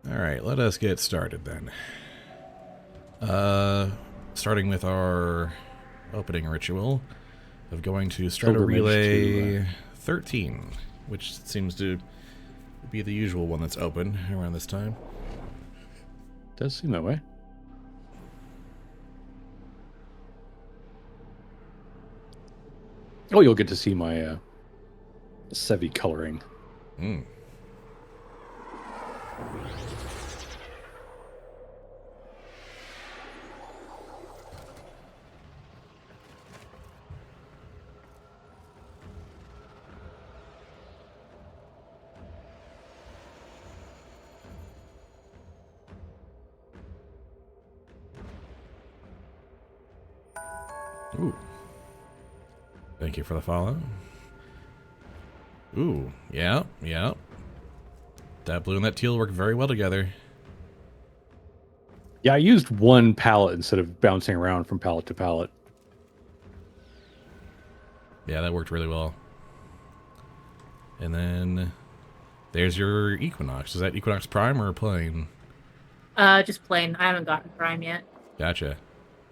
Alright, let us get started then. Starting with our opening ritual of going to Strata Relay 13, which seems to be the usual one that's open around this time. Does seem that way. Oh, you'll get to see my Sevi coloring. Hmm. Ooh. Thank you for the follow. Ooh, yeah. That blue and that teal work very well together. Yeah, I used one palette instead of bouncing around from palette to palette. Yeah, that worked really well. And then there's your Equinox. Is that Equinox Prime or Plain? Just plain. I haven't gotten Prime yet. Gotcha.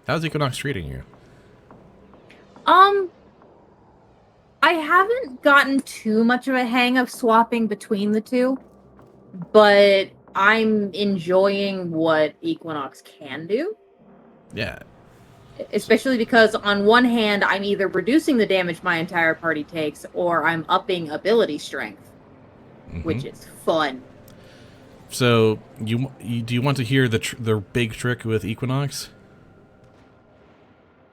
How's Equinox treating you? I haven't gotten too much of a hang of swapping between the two, but I'm enjoying what Equinox can do. Yeah. Especially because on one hand, I'm either reducing the damage my entire party takes, or I'm upping ability strength, which is fun. So, do you want to hear the big trick with Equinox?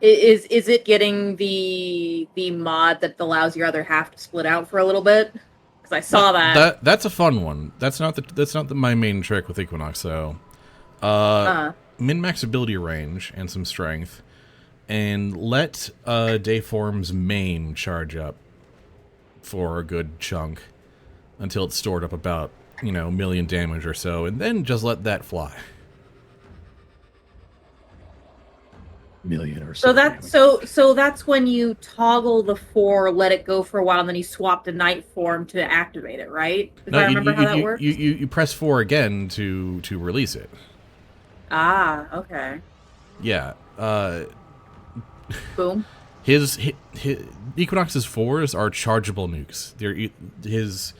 Is it getting the mod that allows your other half to split out for a little bit? Because I saw that. That's a fun one. That's not my main trick with Equinox though. Min-max ability range and some strength, and let Dayform's main charge up for a good chunk until it's stored up about, a million damage or so, and then just let that fly. Million or so. So that's when you toggle the 4, let it go for a while, and then you swap to night form to activate it, right? If I remember how that works. You press 4 again to release it. Ah, okay. Yeah. Boom. His Equinox's 4s are chargeable nukes. His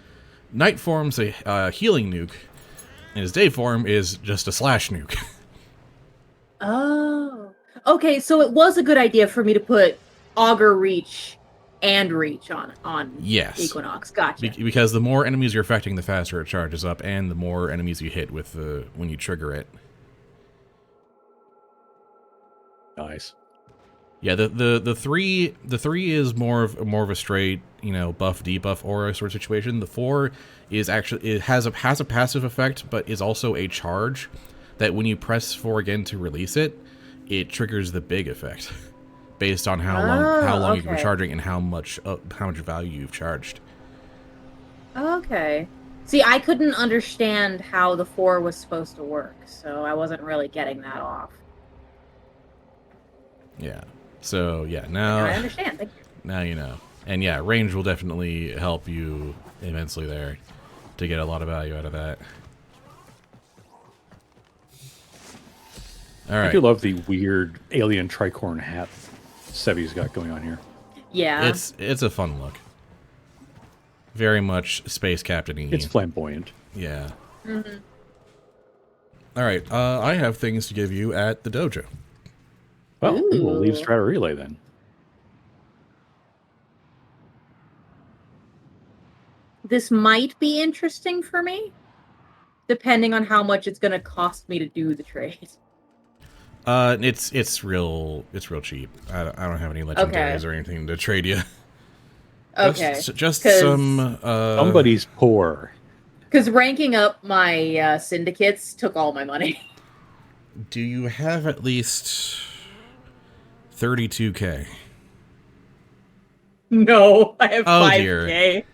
night form's a healing nuke, and his day form is just a slash nuke. Oh. Okay, so it was a good idea for me to put Augur Reach and Reach on yes. Equinox. Gotcha. Because the more enemies you're affecting, the faster it charges up, and the more enemies you hit with when you trigger it. Nice. Yeah, the three is more of a straight, buff debuff aura sort of situation. The 4 is actually has a passive effect, but is also a charge that when you press 4 again to release it, it triggers the big effect based on how long you've been charging and how much value you've charged. Okay. See, I couldn't understand how the 4 was supposed to work, so I wasn't really getting that off. Yeah. So yeah, now I understand. Thank you. Now you know. And yeah, range will definitely help you immensely there to get a lot of value out of that. All right. I do love the weird alien tricorn hat Sevi's got going on here. Yeah. It's a fun look. Very much space captain-y. It's flamboyant. Yeah. Mm-hmm. All right. I have things to give you at the dojo. Well, we will leave Strata Relay then. This might be interesting for me, depending on how much it's going to cost me to do the trade. It's real cheap. I don't have any legendaries or anything to trade you. Okay. Just some. Somebody's poor. Because ranking up my syndicates took all my money. Do you have at least 32K? No, I have 5K. Dear.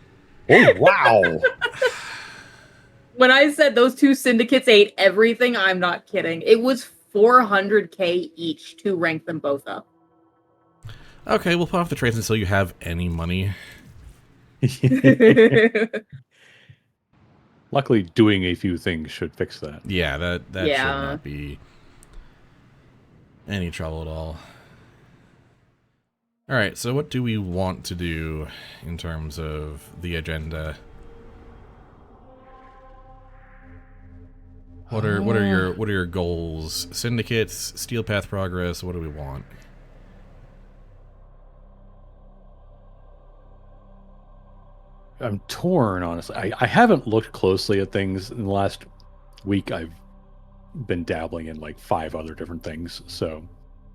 Oh, wow. When I said those 2 syndicates ate everything, I'm not kidding. It was 400K each to rank them both up. Okay, we'll put off the trades until you have any money. Luckily, doing a few things should fix that. Yeah, that should Yeah. not be any trouble at all. All right, so what do we want to do in terms of the agenda? What are your goals? Syndicates, Steel Path progress. What do we want? I'm torn, honestly. I haven't looked closely at things in the last week. I've been dabbling in like 5 other different things, so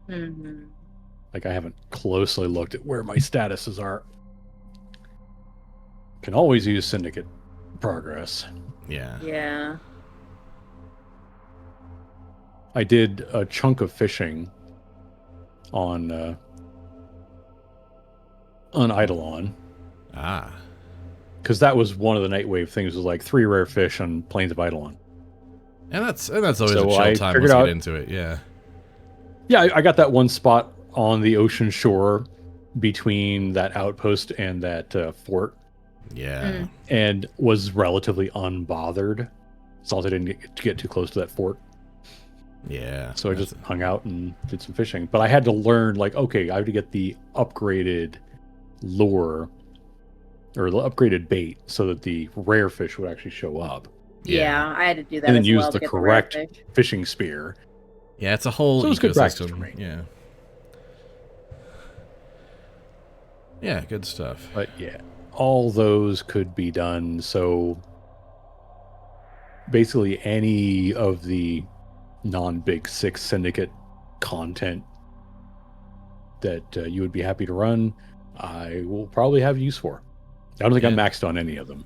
like I haven't closely looked at where my statuses are. Can always use Syndicate progress. Yeah. Yeah. I did a chunk of fishing on Eidolon. Ah. Because that was one of the Nightwave things, was like 3 rare fish on Plains of Eidolon. And that's always a So chill I time. figured Let's out- get into it. Yeah. Yeah, I got that one spot on the ocean shore between that outpost and that fort, Yeah. and was relatively unbothered. So I didn't get too close to that fort. Yeah. So I just hung out and did some fishing. But I had to learn, like, okay, I have to get the upgraded lure or the upgraded bait so that the rare fish would actually show up. Yeah, I had to do that And then as use well the to get correct the rare fish. fishing spear. Yeah, it's a whole So it was good practice ecosystem. for me. Yeah. Yeah, good stuff. But yeah, all those could be done. So basically any of the non-Big Six Syndicate content that you would be happy to run, I will probably have use for. I don't think I'm Yeah. maxed on any of them.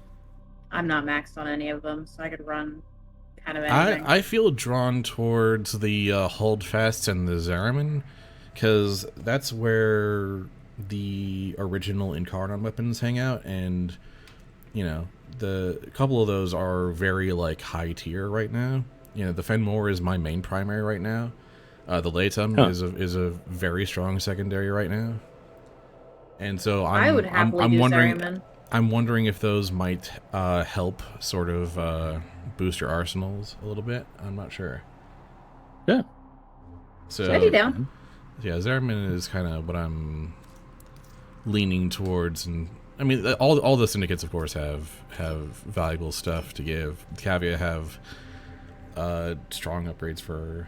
I'm not maxed on any of them, so I could run kind of anything. I feel drawn towards the Holdfasts and the Zeraman, because that's where the original Incarnon weapons hang out, and you know, the couple of those are very like high tier right now. You know, the Fenmore is my main primary right now. The Latum is a very strong secondary right now, and so I would happily do wondering. Zariman. I'm wondering if those might help sort of boost your arsenals a little bit. I'm not sure. Yeah. So I'd be down. yeah, Zeraman is kind of what I'm leaning towards, and I mean all the syndicates, of course, have valuable stuff to give. Cavia have strong upgrades for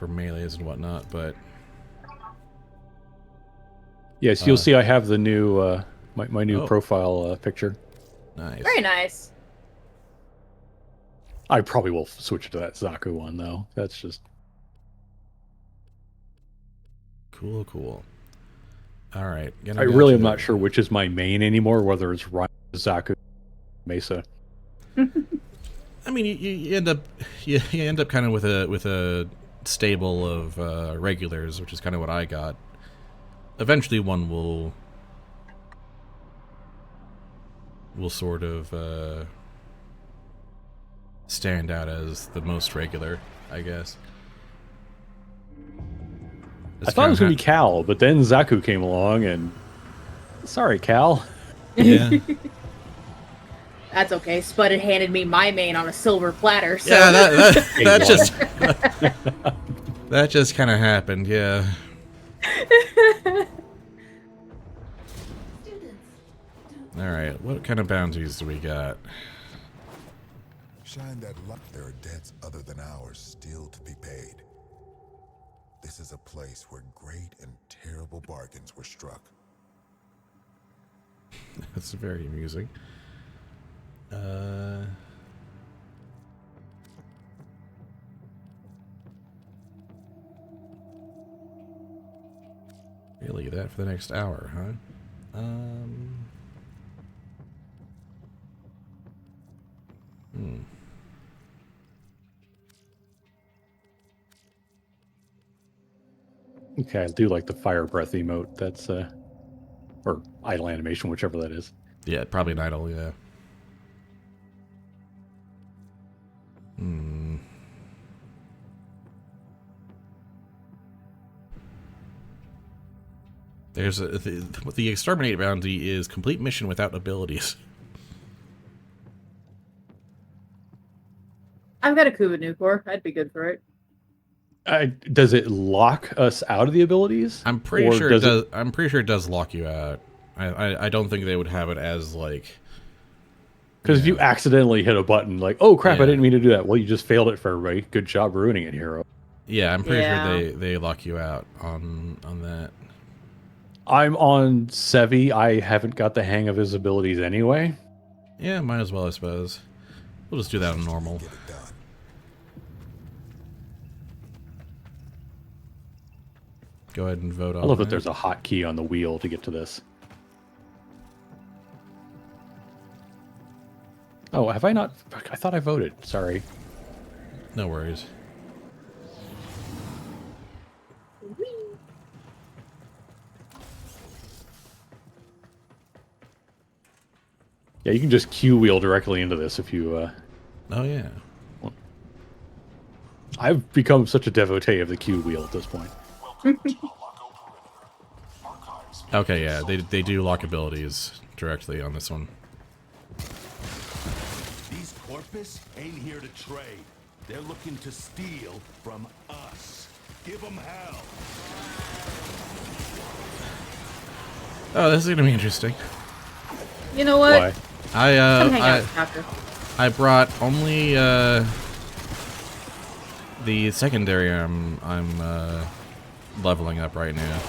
melees and whatnot, but Yes, you'll see I have the new my new Oh. profile picture. nice. Very nice. I probably will switch to that Zaku one though. That's just Cool. All right. I really am not sure which is my main anymore, whether it's Ryan, Zaku, Mesa. I mean, you end up kind of with a stable of regulars, which is kind of what I got. Eventually, one will sort of stand out as the most regular, I guess. I thought it was going to be Cal, but then Zaku came along and... Sorry, Cal. Yeah. That's okay. Spud had handed me my main on a silver platter, so Yeah, that Hey, just that just kind of happened. Yeah. All right. What kind of bounties do we got? Shine that light. There are debts other than ours still to be paid. This is a place where great and terrible bargains were struck. That's very amusing. Really, that for the next hour, huh? Okay, I do like the fire breath emote. That's or idle animation, whichever that is. Yeah, probably an idol, yeah. There's the exterminate bounty is complete mission without abilities. I've got a Kuba Nucor. I'd be good for it. Does it lock us out of the abilities? I'm pretty sure it does. I'm pretty sure it does lock you out. I don't think they would have it as like. Because if you accidentally hit a button, like, oh crap, I Yeah. didn't mean to do that. Well, you just failed it for everybody. Good job ruining it, hero. Yeah, I'm pretty sure they lock you out on that. I'm on Sevi. I haven't got the hang of his abilities anyway. Yeah, might as well, I suppose. We'll just do that on normal. Get it done. Go ahead and vote on I love that there's a hotkey on the wheel to get to this. Oh, have I not? I thought I voted. Sorry. No worries. Yeah, you can just Q wheel directly into this if you... Oh, yeah. I've become such a devotee of the Q wheel at this point. Okay, yeah, they do lock abilities directly on this one. These corpus ain't here to trade. They're looking to steal from us. Give them hell. Oh, this is gonna be interesting. You know what? Why? Come hang out with Doctor. I brought only the secondary I'm leveling up right now.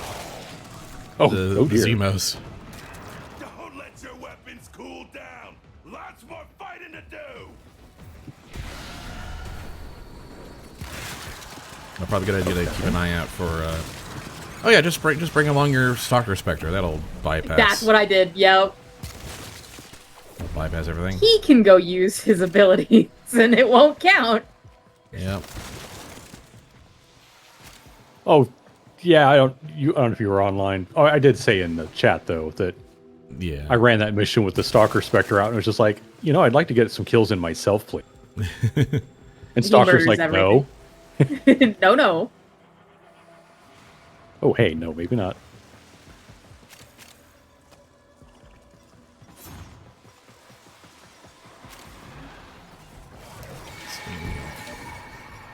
Oh, The oh dear. Zemos. Don't let your weapons cool down. Lots more fighting to do. Probably a good idea to keep an eye out for. Oh yeah, just bring along your Stalker Spectre. That'll bypass. That's what I did. Yep. That'll bypass everything. He can go use his abilities, and it won't count. Yep. Oh, yeah, I don't know if you were online. Oh, I did say in the chat, though, that Yeah. I ran that mission with the Stalker Spectre out, and it was just like, I'd like to get some kills in myself, please. And Stalker's like, murders no. No. Oh, hey, no, maybe not.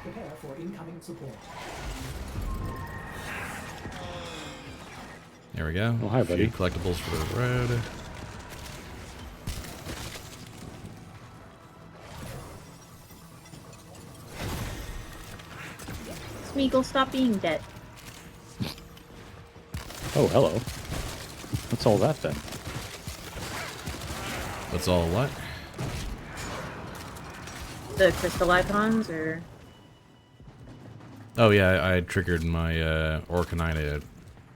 Prepare for incoming support. There we go. Oh, hi, A few buddy. collectibles for the road. Smeagol, stop being dead. Oh, hello. What's all that, then? That's all what? The crystal icons, or Oh yeah, I triggered my Orcanine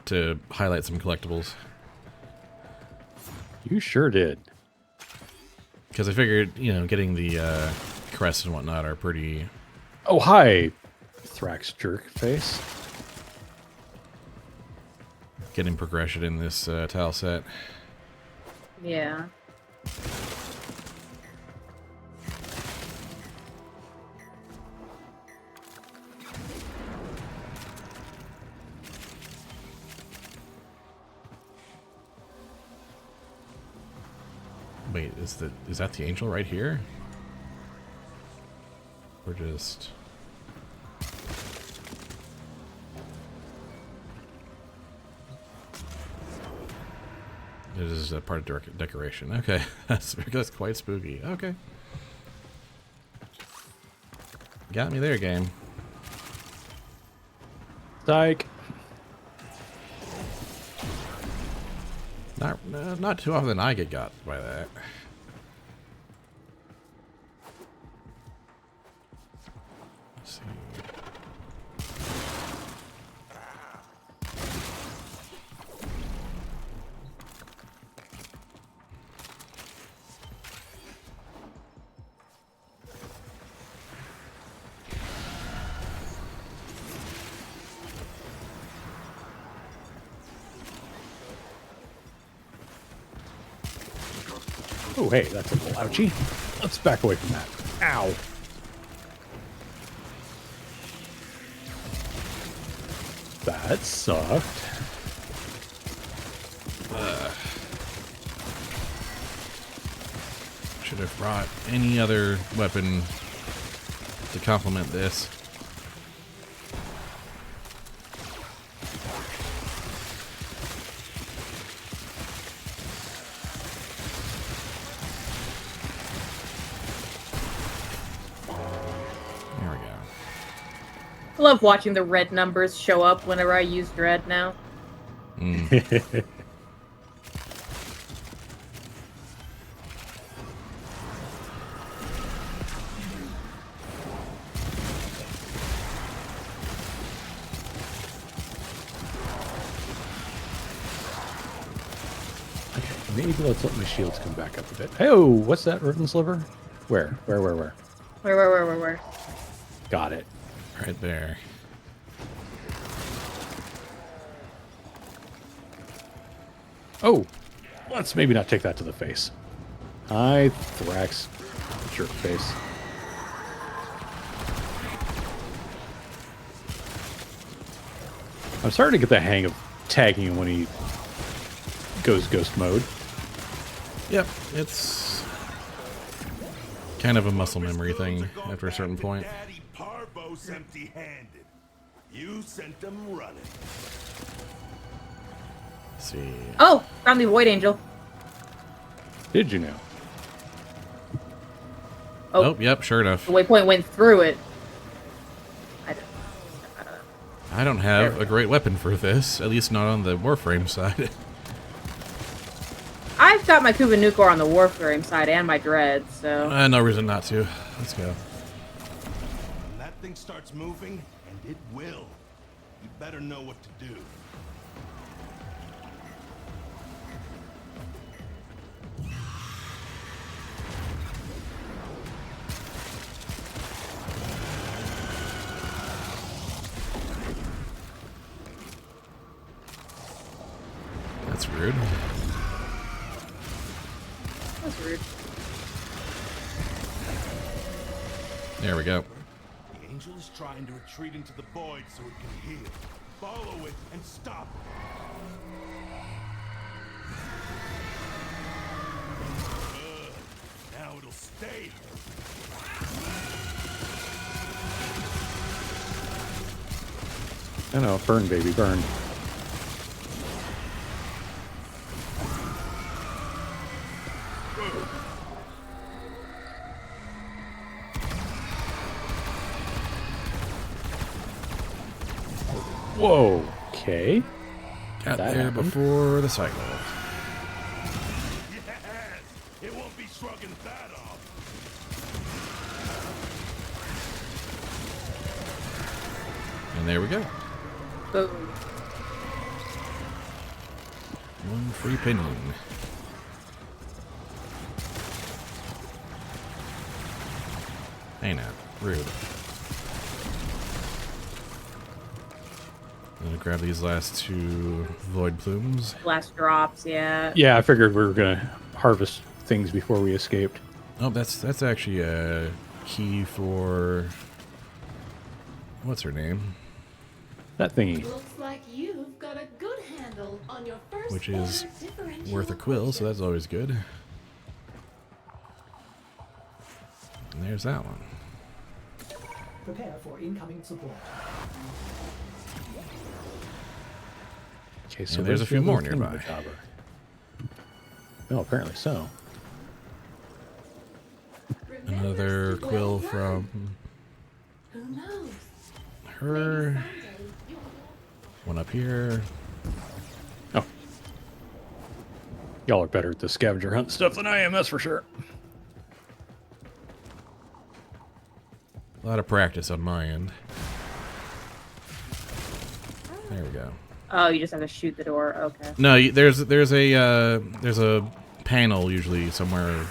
to highlight some collectibles. You sure did. Because I figured, getting the crests and whatnot are pretty... Oh, hi, Thrax jerk face. Getting progression in this tile set. yeah. Wait, is that the angel right here? Or just... This is a part of decoration. Okay, that's quite spooky. Okay. Got me there, game. Psych. Not too often I get got by that. Let's see. Oh, hey, that's a little ouchie. Let's back away from that. Ow. That sucked. Should have brought any other weapon to complement this. There we go. I love watching the red numbers show up whenever I use Dread now. Maybe let's let my shields come back up a bit. Hey, oh, what's that, Riven Sliver? Where? Where? Got it. Right there. Oh, let's maybe not take that to the face. Hi, Thrax, jerk face. I'm starting to get the hang of tagging him when he goes ghost mode. Yep, it's kind of a muscle memory thing after a certain point. Daddy Parvos empty-handed. You sent them running. Let's see. Oh, found the Void Angel. Did you know? Oh, yep, sure enough. The waypoint went through it. I don't have a great weapon for this, at least not on the Warframe side. I've got my Kuba Nukor on the Warframe side and my Dread, so... No reason not to. Let's go. When that thing starts moving, and it will, you better know what to do. That's rude. That's rude. There we go. The angel is trying to retreat into the void so it can heal. Follow it and stop it. Good. Now it'll stay. I know, burn, baby, burn. Whoa, okay. Got That there happened. before the cycle. Yes! It won't be shrugging that off. And there we go. Boom. One free pinion. Hey now, rude. I'm gonna grab these last two void plumes. Last drops, yeah. Yeah, I figured we were gonna harvest things before we escaped. Oh, that's actually a key for what's her name, That thingy. Looks like you've got a good handle on your first which is order differential worth a quill, so equation. that's always good. And there's that one. Prepare for incoming support. Okay, so And there's a where's few the more other nearby. thingamajobber? Oh, apparently so. Remember Another to quill well from Who knows? her. Maybe someday you'll One up here. Oh. Y'all are better at the scavenger hunt stuff than I am, that's for sure. A lot of practice on my end. There we go. Oh, you just have to shoot the door. Okay. No, there's a panel usually somewhere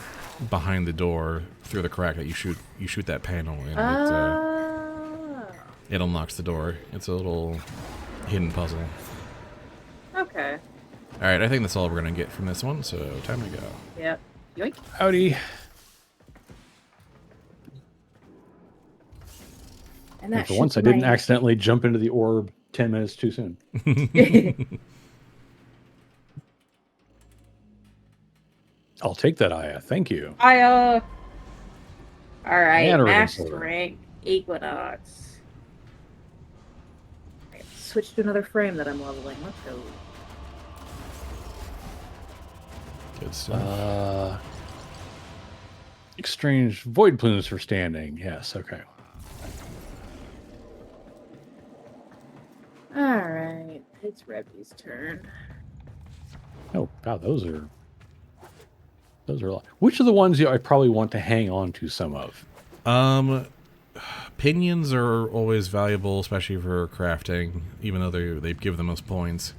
behind the door through the crack that you shoot that panel and it unlocks the door. It's a little hidden puzzle. Okay. All right, I think that's all we're gonna get from this one. So time to go. Yep. Yoink. Howdy. And And for once, I didn't accidentally jump into the orb 10 minutes too soon. I'll take that, Aya. Thank you. All right, And a ribbon max silver. rank. Equinox. Right, switch to another frame that I'm leveling. Let's go. Good stuff. Exchange void plumes for standing. Yes, okay. Alright, it's Rebby's turn. Oh, God, those are a lot. Which are the ones I probably want to hang on to some of? Pinions are always valuable, especially for crafting, even though they give the most points.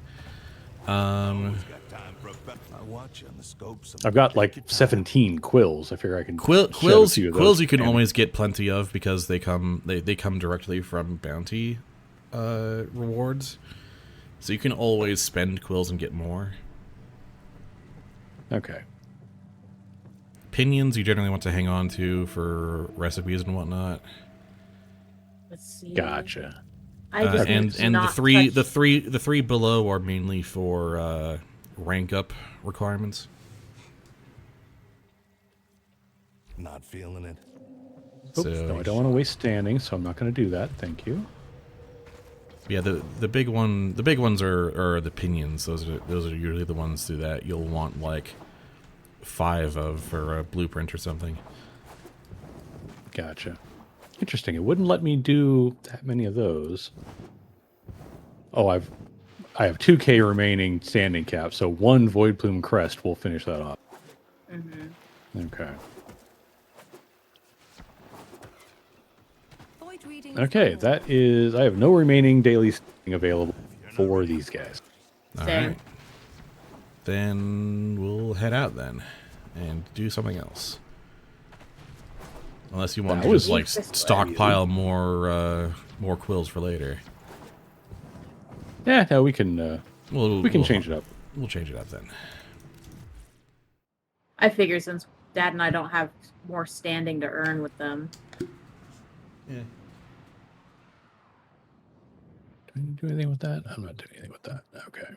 I've got like 17 quills. I figure I can Quills shed a few of those you can in. always get plenty of because they come directly from bounty rewards. So you can always spend quills and get more. Okay. Pinions you generally want to hang on to for recipes and whatnot. Let's see. Gotcha. I just need to And not the touch- three below are mainly for rank up requirements. Not feeling it. Oops, So no, I don't want to waste standing, so I'm not going to do that. Thank you. yeah, the big ones are the pinions. Those are usually the ones that you'll want like 5 of for a blueprint or something. Gotcha. Interesting. It wouldn't let me do that many of those. Oh, I have 2K remaining standing cap, so 1 void plume crest will finish that off. Okay. Okay, that is. I have no remaining daily standing available for these guys. All Same. right. Then we'll head out then and do something else. Unless you want That to was just like interesting. stockpile more quills for later. Yeah, no, we can We'll change it up. We'll change it up then. I figure since Dad and I don't have more standing to earn with them. Yeah. Do I do anything with that? I'm not doing anything with that. Okay.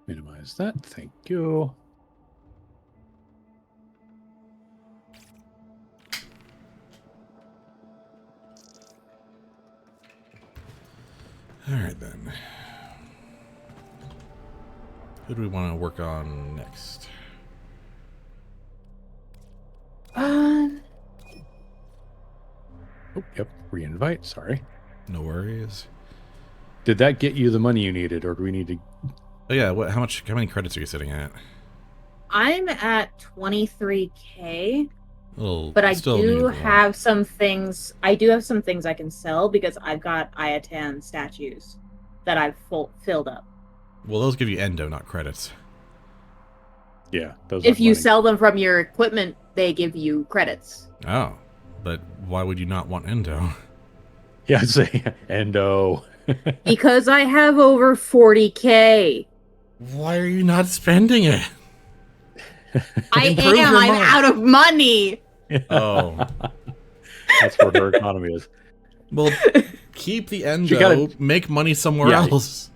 Minimize that. Thank you. All right then. Who do we want to work on next? Oh, yep. Re-invite. Sorry. No worries. Did that get you the money you needed, or do we need to? Oh yeah, how many credits are you sitting at? I'm at 23K, Well, but I still do need more. have some things. I do have some things I can sell because I've got Ayatan statues that I've filled up. Well, those give you endo, not credits. Yeah, those. If aren't you money. sell them from your equipment, they give you credits. Oh, but why would you not want endo? Yeah, I'd say endo. Because I have over 40K. Why are you not spending it? I Improve am. your I'm mind. out of money. Oh, That's where her economy is. well, keep the endo. gotta- Make money somewhere Yeah. else.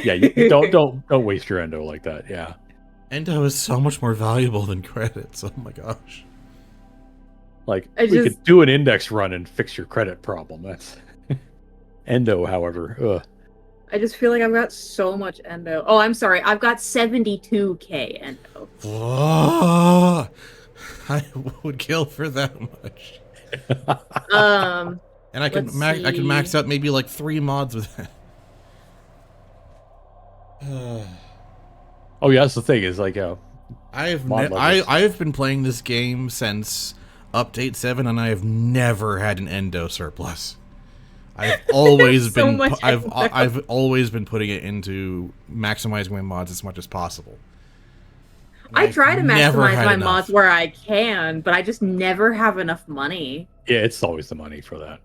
Yeah, you don't waste your endo like that. Yeah. Endo is so much more valuable than credits. Oh my gosh. Like I we just- could do an index run and fix your credit problem. That's endo, however. Ugh. I just feel like I've got so much endo. Oh, I'm sorry. I've got 72K endo. Whoa. I would kill for that much. And I could Let's I could max see. out maybe like 3 mods with that. Oh yeah, that's the thing. Is like I've Mod levels. I've been playing this game since update 7 and I have never had an endo surplus. I've always So been much endo. I've always been putting it into maximizing my mods as much as possible. I try to never maximize had my enough. mods where I can, but I just never have enough money. yeah, it's always the money for that.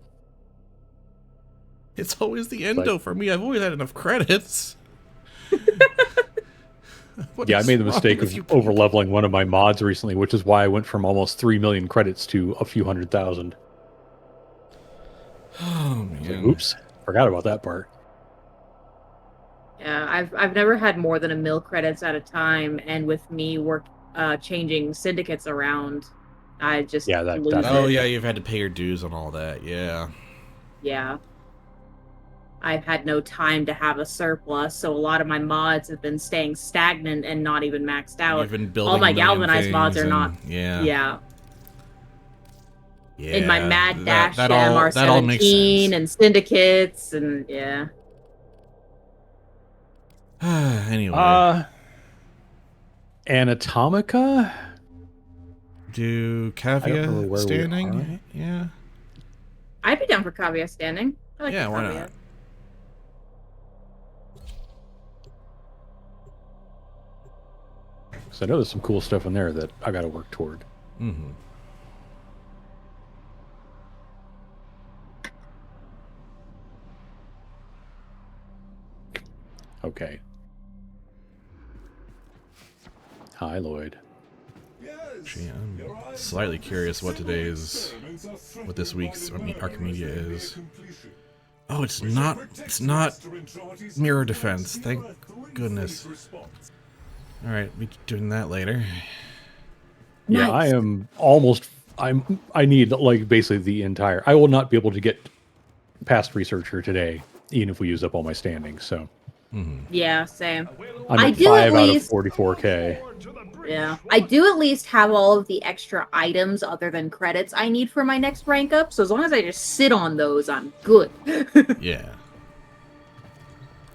It's always the endo for me. I've always had enough credits. What Yeah, I is made the wrong mistake with of you people? over leveling one of my mods recently, which is why I went from almost 3 million credits to a few 100,000. Oh Like, man. oops, forgot about that part. Yeah, I've never had more than 1 mil credits at a time, and with me changing syndicates around, I just Yeah, that- lose that- Oh it. yeah, you've had to pay your dues on all that. Yeah. Yeah. I've had no time to have a surplus, so a lot of my mods have been staying stagnant and not even maxed out. You've been building All my a million galvanized mods things are not. and- Yeah. Yeah. Yeah. In my Mad Dash that to all makes MR17 sense. and Syndicates and yeah. Anyway. Anatomica? Do I don't remember Cavia where we standing? are. Yeah. I'd be down for Cavia standing. I like Yeah, why Cavia. not? So I know there's some cool stuff in there that I got to work toward. Mm-hmm. Okay. Hi, Lloyd. Actually, I'm slightly curious what what this week's Archimedia is. Oh, it's not mirror defense. Thank goodness. All right, we'll be doing that later. Yeah, I am almost. I need like basically the entire. I will not be able to get past researcher today, even if we use up all my standings. So Yeah, same. I'm I at do at 5 out of least- 44K. Yeah. I do at least have all of the extra items other than credits I need for my next rank up, so as long as I just sit on those, I'm good. Yeah.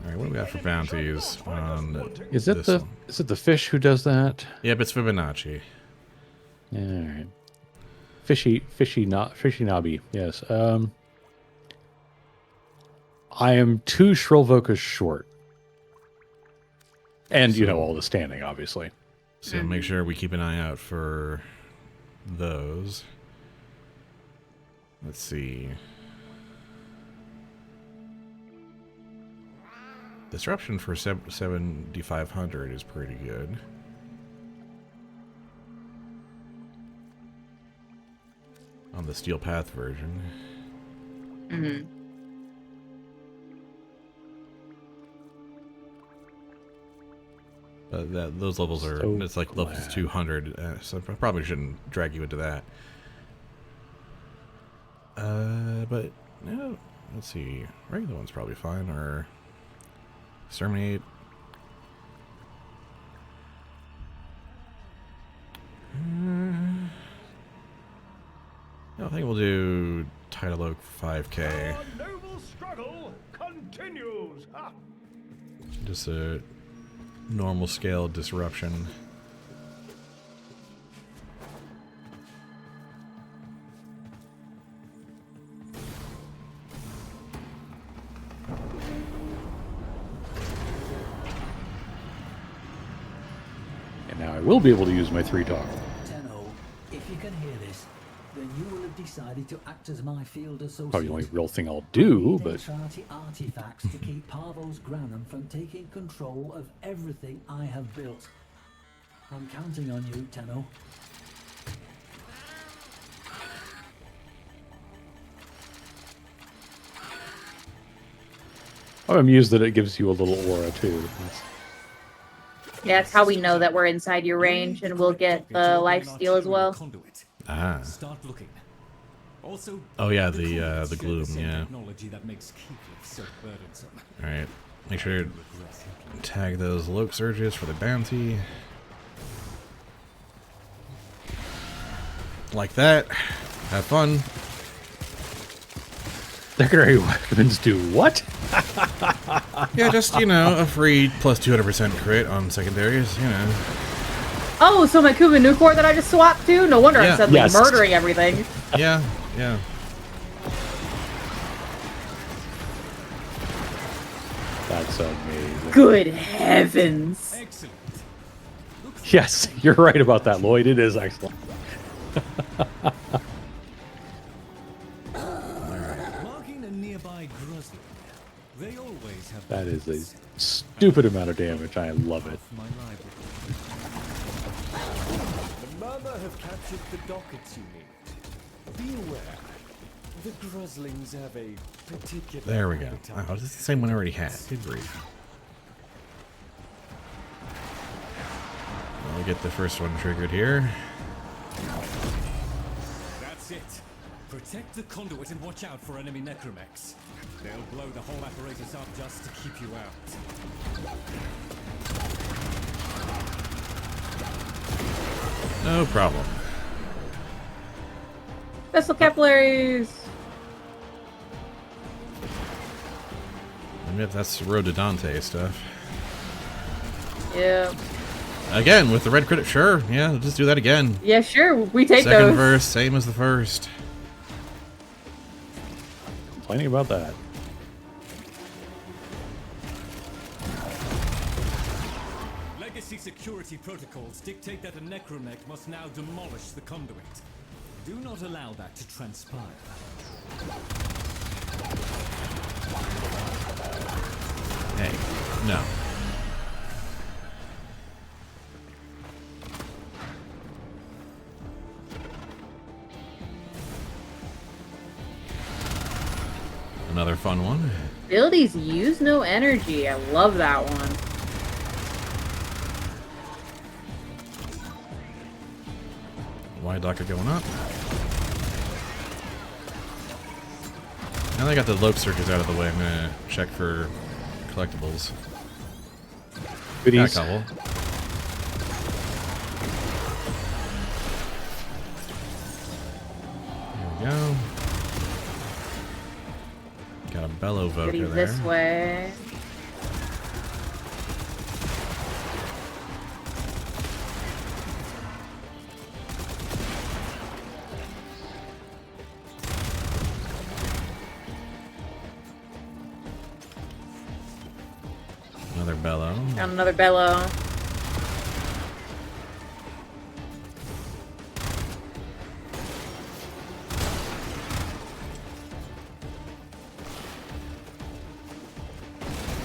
All right, what do we got for bounties on Is it this the one? is it the fish who does that? Yep, it's Fibonacci. All right. Fishy Nobby. Yes. I am 2 Shrill Vocas short. And you know all the standing, obviously. So make sure we keep an eye out for those. Let's see. Disruption for 7,500 is pretty good. On the Steel Path version. Mm-hmm. But those levels are, So it's like levels 200, so I probably shouldn't drag you into that. But, no, let's see. Regular one's probably fine, or Exterminate. I think we'll do Tidal Oak 5k. Our noble struggle continues. Ha! Just a normal scale disruption. And now I will be able to use my 3 talk. Tenno, if you can hear this, then you will have decided to act as my field associate. Probably the only real thing I'll do, but Identity artifacts to keep Parvos Granum from taking control of everything I have built. I'm counting on you, Tenno. I'm amused that it gives you a little aura too. Yeah, that's how we know that we're inside your range, and we'll get the lifesteal as well. Ah. Start looking. Also, Oh yeah, the gloom, yeah. technology that makes Keeplif so burdensome. Alright. Make sure to tag those Loke Surges for the bounty. Like that. Have fun. Secondary weapons do what? Yeah, just, you know, a free plus 200% crit on secondaries, you know. Oh, so my Kuba Nukor that I just swapped to? No wonder Yeah. I'm suddenly Yes. murdering everything. Yeah, yeah. That's amazing. Good heavens. Excellent. Yes, you're right about that, Lloyd. It is excellent. Marking a nearby Gruzlin. They always have That is a stupid amount of damage. I love it. my library. The Murmur have captured the dockets you need. Be aware, the Gruslings have a particular... There we go. appetite. Oh, it's the same one I already had. Good grief. I'll get the first one triggered here. Protect the conduit and watch out for enemy necromechs. They'll blow the whole apparatus up just to keep you out. No problem. Vessel capillaries. Maybe that's Road to Dante stuff. Yeah. Again, with the red crit, sure. Yeah, just do that again. Yeah, sure. We take Second those. verse, same as the first. Complaining about that. Legacy security protocols dictate that a necromech must now demolish the conduit. Do not allow that to transpire. Hey, no. Another fun one. Abilities use no energy. I love that one. Wide locker going up. Now that I got the lope circus out of the way, I'm gonna check for collectibles. Goodies. Got a couple. There we go. Got a bellow voker Goody there. this way. Another bellow. Found another bellow.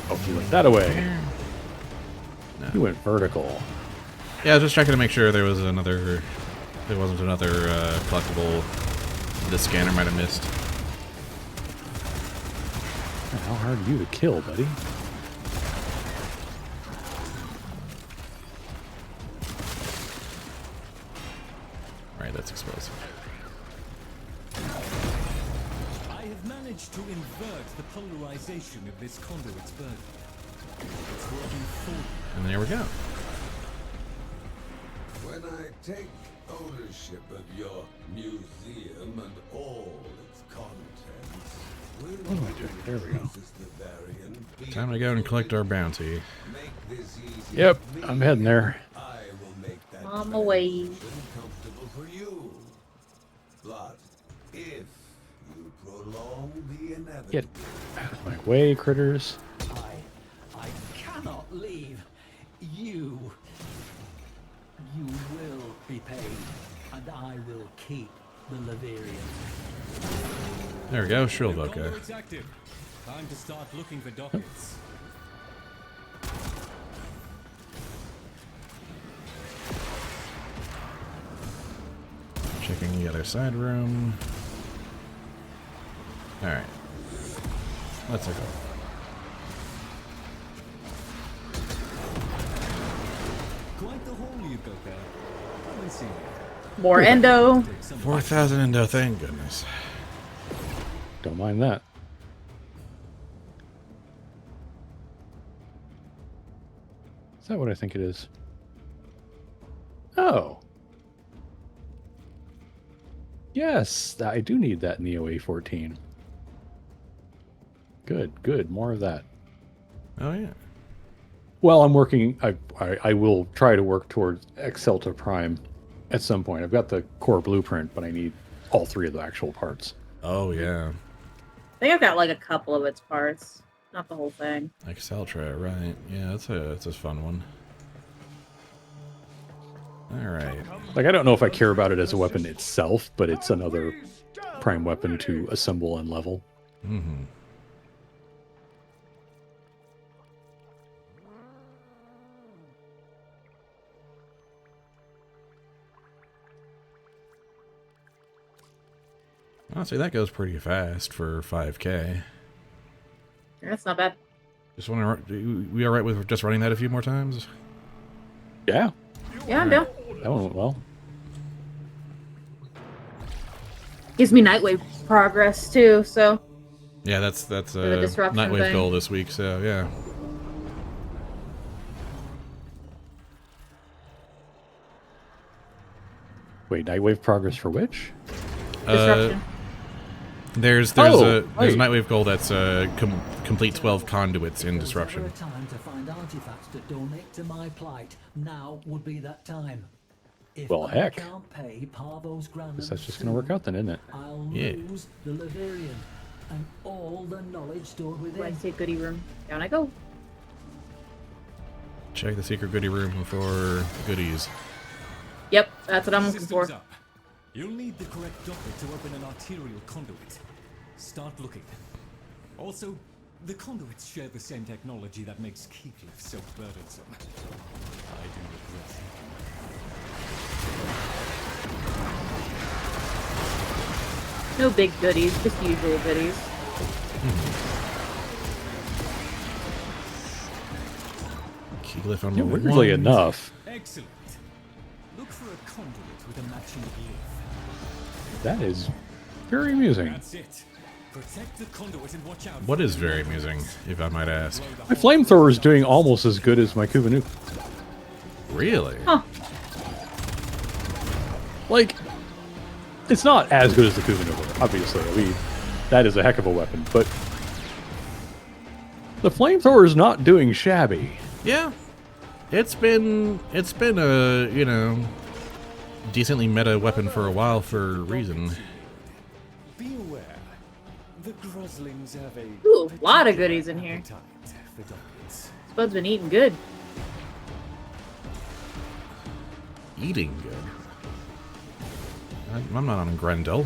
Oh, you went that away. No. You went vertical. Yeah, I was just checking to make sure there wasn't another collectible the scanner might have missed. How hard are you to kill, buddy? Right, that's explosive. I have managed to invert the polarization of this conduit's burden. It's working for you. And there we go. When I take ownership of your museum and all its contents, What am I doing? There we go. Time to go and collect our bounty. Yep, I'm heading there. I will make that On my way. comfortable for you. But if you prolong the inevitable, Get out of my way, critters. I cannot leave. You will be paid, and I will keep the Laverian. There we go, Shrill The Voka. conduit's active. Time to start looking for dockets. Checking the other side room. Alright. Let's go. Quite the hole you've got there. Come and see me. More endo. 4,000 endo, thank goodness. Don't mind that. Is that what I think it is? Oh. Yes, I do need that Neo A14. Good, good. More of that. Oh yeah. Well, I'm working. I will try to work towards Excelta Prime at some point. I've got the core blueprint, but I need all three of the actual parts. Oh yeah. I think I've got like a couple of its parts, not the whole thing. Exceltra, right. Yeah, that's a fun one. Alright. Like, I don't know if I care about it as a weapon itself, but it's another prime weapon to assemble and level. Mm-hmm. Honestly, that goes pretty fast for 5K. That's not bad. Just want to. We all right with just running that a few more times? Yeah, Yeah, I'm down. that one went well. Gives me Nightwave progress too, so Yeah, that's the disruption Nightwave thing. goal this week. So yeah. Wait, Nightwave progress for which? Disruption. There's Oh, a Nightwave goal that's complete 12 conduits in If there was disruption. ever a time to find artifacts to donate to my plight, now would be that time. If Well, I heck. can't pay Parvo's Granum Guess that's just gonna work soon, out then, isn't it? I'll Yeah. lose the Laverian and all the knowledge stored Do I within. say goodie room? Down I go. Check the secret goodie room for goodies. Yep, that's what I'm looking Systems for. up. You'll need the correct docket to open an arterial conduit. Start looking. Also, the conduits share the same technology that makes Keekliff so burdensome. I do regret it. No big goodies, just usual goodies. Keyleth on Yeah, number weirdly 1. enough, Excellent. Look for a conduit with a matching glyph. that is very amusing. That's it. Protect the conduit and watch out. What is very amusing, if I might ask? My flamethrower is doing almost as good as my Kuva nuke. Really? Huh. Like, it's not as good as the Kuva nuke, obviously. I mean, that is a heck of a weapon, but the flamethrower is not doing shabby. Yeah. It's been a, you know, decently meta weapon for a while for a reason. Be aware, the Gruslings have a Ooh, a lot of goodies in here. appetite for dockets. Spud's been eating good. Eating good. I'm not on Grendel.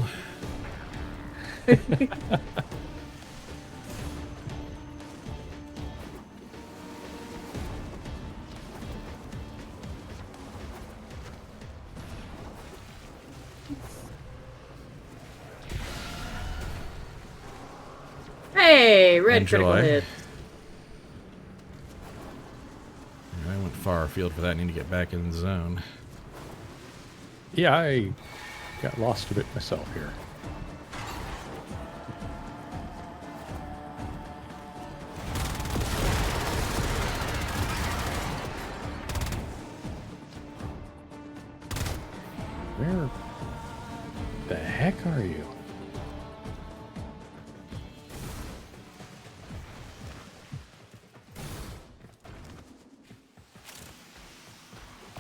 Hey, red critical Enjoy. hit. I went far afield for that. I need to get back in the zone. Yeah, I got lost a bit myself here. Where the heck are you?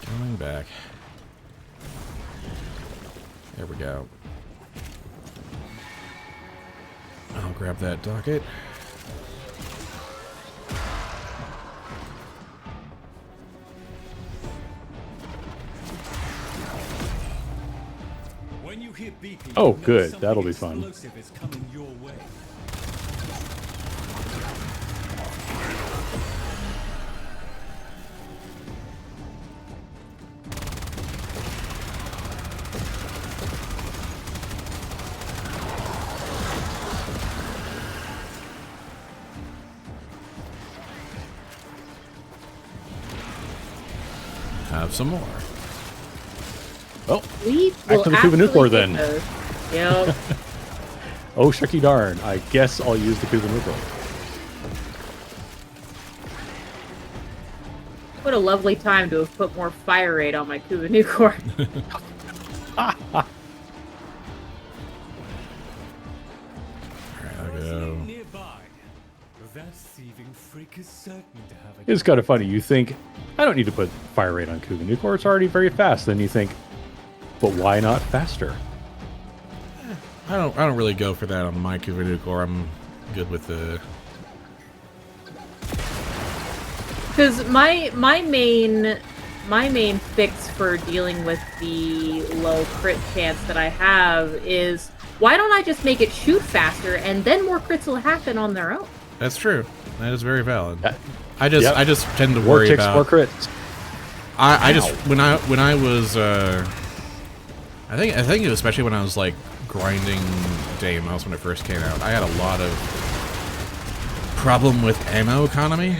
Coming back. There we go. I'll grab that docket. When you hear beeping, Oh, know good. something That'll be fun. explosive is coming your way. Have some more. Well, We Back will to the Kuva nuke war, absolutely then. get those. Yep. oh shucky darn. I guess I'll use the Kuva nuke. What a lovely time to have put more fire rate on my Kuva Nucor. Alright, I'll go. Nearby. That thieving freak is certain to have a It's kind of funny. You think, I don't need to put fire rate on Kuva nuke, or it's already very fast. Then you think, but why not faster? I don't really go for that on my Kuva or I'm good with the. Because my main fix for dealing with the low crit chance that I have is, why don't I just make it shoot faster and then more crits will happen on their own? That's true. That is very valid. That- I just yep. I just tend to More worry ticks, about. more crits. I just Ow. when I was I think especially when I was like grinding Deimos when it first came out, I had a lot of problem with ammo economy.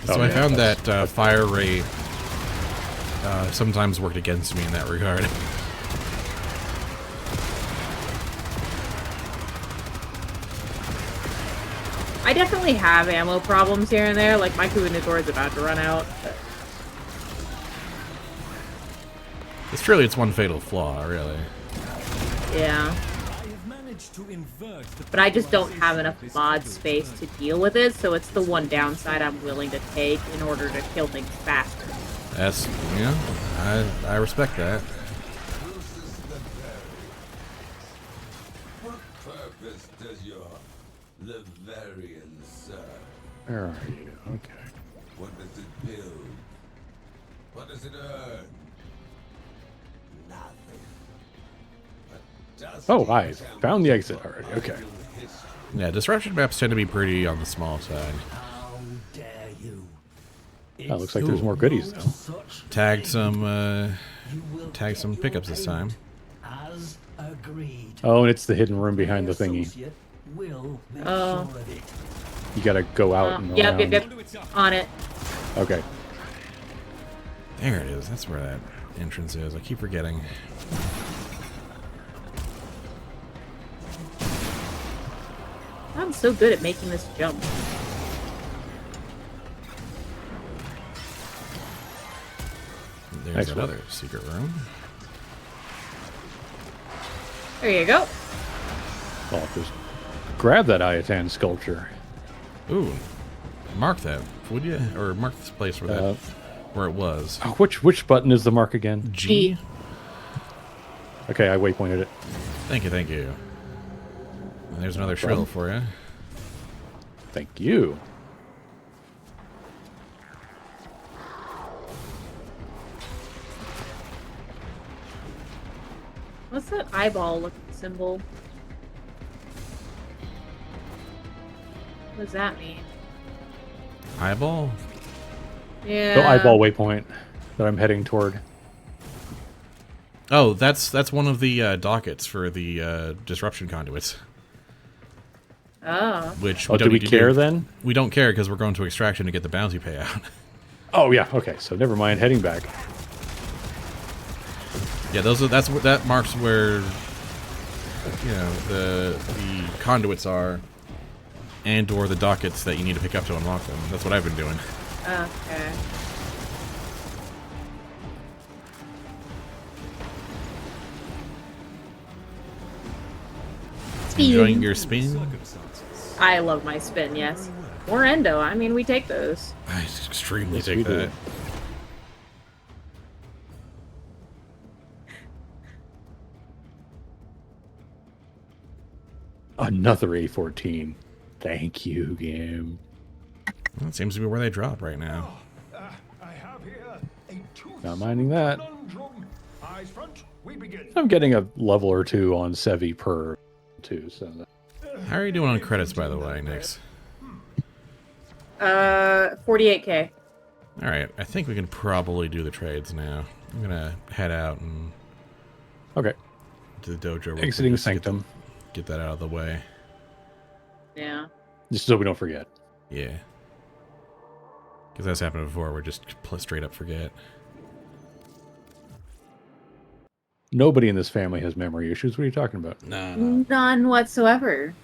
So Oh, I yeah, found that's- that fire rate sometimes worked against me in that regard. I definitely have ammo problems here and there. Like, my Kubanador is about to run out. But... It's truly its one fatal flaw, really. Yeah. But I just don't have enough mod space to deal with it, so it's the one downside I'm willing to take in order to kill things faster. That's, yeah, I respect that. What purpose does your Laverian serve? Where are you? Okay. What does it build? What does it earn? Nothing. Oh, I found the exit already. Okay. Yeah, disruption maps tend to be pretty on the small side. How dare you? Oh, looks like there's more goodies though. Tagged some pickups this time. As agreed. Oh, and it's the hidden room behind the thingy. Oh. You gotta go out and yep, around. yep. On it. Okay. There it is. That's where that entrance is. I keep forgetting. I'm so good at making this jump. There's another secret room. There you go. Well, just grab that Ayatan sculpture. Ooh, mark that, would you? Or mark this place where that, where it was. Oh, which button is the mark again? G. Okay, I waypointed it. Thank you, thank you. And there's another shrill for you. Thank you. What's that eyeball looking symbol? What does that mean? Eyeball? Yeah. The eyeball waypoint that I'm heading toward. Oh, that's one of the dockets for the disruption conduits. Oh. Which do we care then? We don't care because we're going to extraction to get the bounty payout. Oh yeah, okay. So never mind. Heading back. Yeah, that marks where the conduits are, and or the dockets that you need to pick up to unlock them. That's what I've been doing. Okay. Enjoying your spin? I love my spin, yes. Or endo. I mean, we take those. I extremely take that. Another A14. Thank you, game. Well, it seems to be where they drop right now. I have here a Not minding that. conundrum. Eyes front, we begin. I'm getting a level or two on Sevi per too. So. How are you doing on credits, by the way, Nyx? 48k. All right, I think we can probably do the trades now. I'm gonna head out and Okay. to the dojo. real quick, Exiting just to Sanctum. Get that out of the way. Yeah. Just so we don't forget. Yeah. Because that's happened before. We're just straight up forget. Nobody in this family has memory issues. What are you talking about? No. None whatsoever.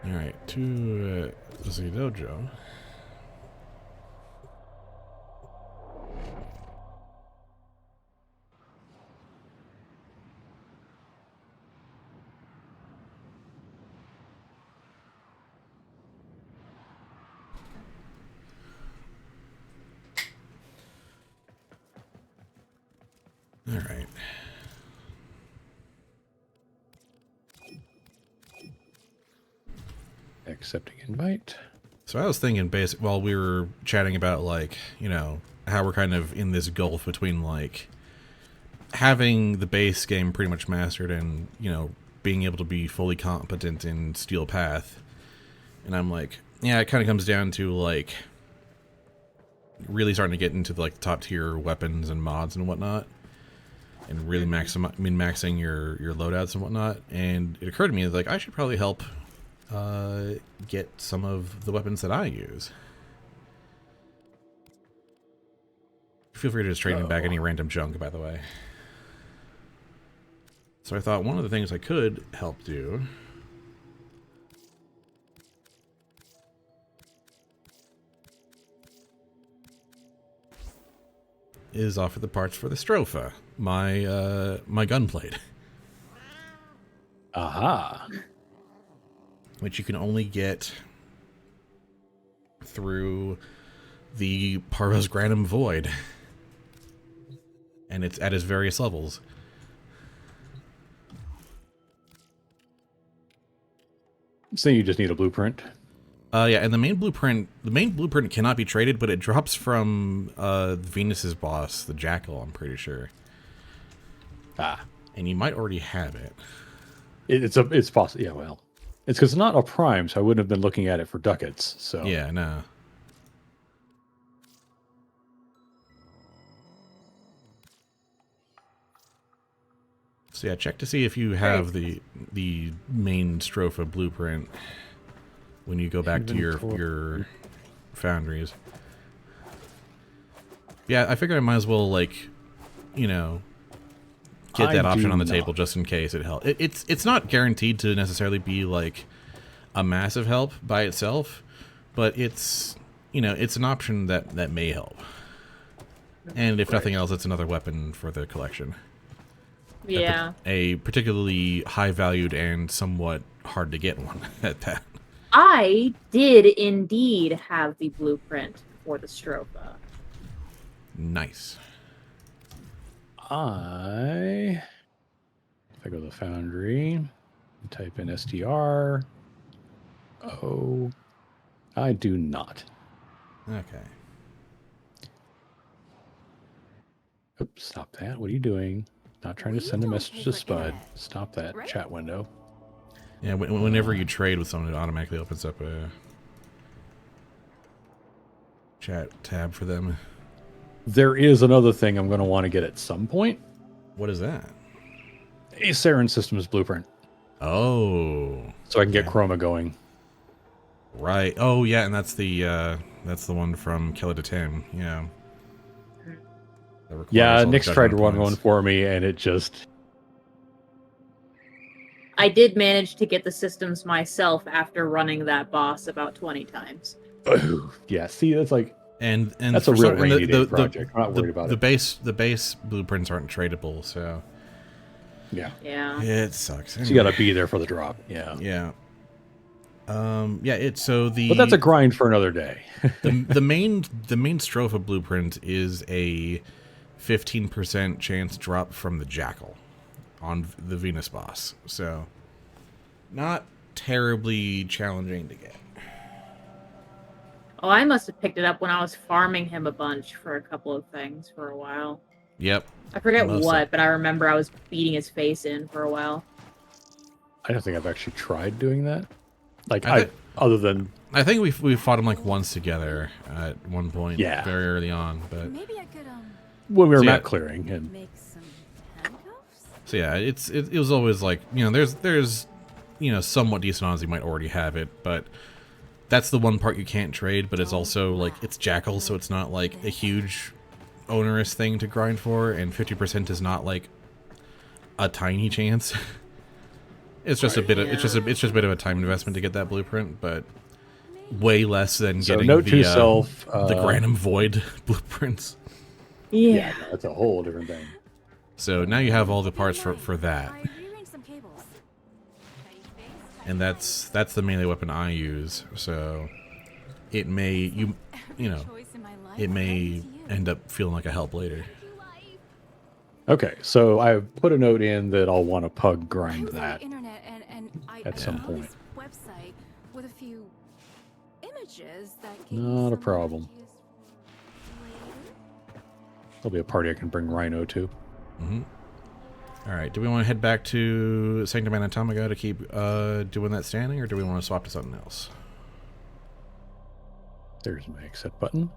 All right, to the dojo. All right. Accepting invite. So I was thinking, while we were chatting about, like, how we're kind of in this gulf between, like, having the base game pretty much mastered and, being able to be fully competent in Steel Path. And I'm like, yeah, it kind of comes down to, like, really starting to get into, like, the top tier weapons and mods and whatnot. And really min-maxing your loadouts and whatnot. And it occurred to me that, like, I should probably help get some of the weapons that I use. Feel free to just trade me back any random junk, by the way. So I thought one of the things I could help do is offer the parts for the Stropha, my my gunplate. Aha. Which you can only get through the Parvos Granum Void. And it's at its various levels. So you just need a blueprint? Yeah, and the main blueprint cannot be traded, but it drops from Venus's boss, the Jackal, I'm pretty sure. Ah. And you might already have it. It's possible. Yeah, well. It's because it's not a prime, so I wouldn't have been looking at it for ducats. So yeah, no. So yeah, check to see if you have the main Stropha blueprint when you go back to your foundries. Yeah, I figured I might as well, like, you know, get that option on the table just in case it helps. It's not guaranteed to necessarily be like a massive help by itself, but it's, you know, it's an option that may help. And if nothing else, it's another weapon for the collection. Yeah. A particularly high valued and somewhat hard to get one at that. I did indeed have the blueprint for the Stropha. Nice. If I go to the foundry, type in STR. Oh, I do not. Okay. Oops, stop that. What are you doing? Not trying to send a message to Spud. Stop that chat window. Yeah, whenever you trade with someone, it automatically opens up a chat tab for them. There is another thing I'm going to want to get at some point. What is that? A Saren Systems blueprint. Oh. So I can get Chroma going. Right. Oh, yeah, and that's the one from Killer to Tim. Yeah. Yeah, Nyx tried to run one for me, and it just... I did manage to get the systems myself after running that boss about 20 times. Yeah, see, that's like... And that's a real rainy day project. I'm not worried about it. The base blueprints aren't tradable, so... Yeah. Yeah. It sucks. So you gotta be there for the drop. Yeah. Yeah. Yeah, it's so the... But that's a grind for another day. the main Stropha blueprint is a 15% chance drop from the Jackal on the Venus boss. So not terribly challenging to get. Oh, I must have picked it up when I was farming him a bunch for a couple of things for a while. Yep. I forget what, but I remember I was beating his face in for a while. I don't think I've actually tried doing that. Like, other than... I think we fought him like once together at one point, very early on. But maybe I could when we were map clearing and make some handcuffs. So yeah, it was always like, you know, there's you know, somewhat decent odds you might already have it, but that's the one part you can't trade. But it's also like it's Jackal, so it's not like a huge onerous thing to grind for, and 50% is not like a tiny chance. It's just a bit of it's just a bit of a time investment to get that blueprint, but way less than getting note to yourself, the Granum Void blueprints. Yeah, that's a whole different thing. So now you have all the parts for that, and that's the melee weapon I use. So it may it may end up feeling like a help later. Okay, so I put a note in that I'll want to pug grind that at some point. Website with a few images that Not a problem. There'll be a party I can bring Rhino to. Mm-hmm. All right, do we want to head back to Sanctum Anatomica to keep doing that standing, or do we want to swap to something else? There's my accept button.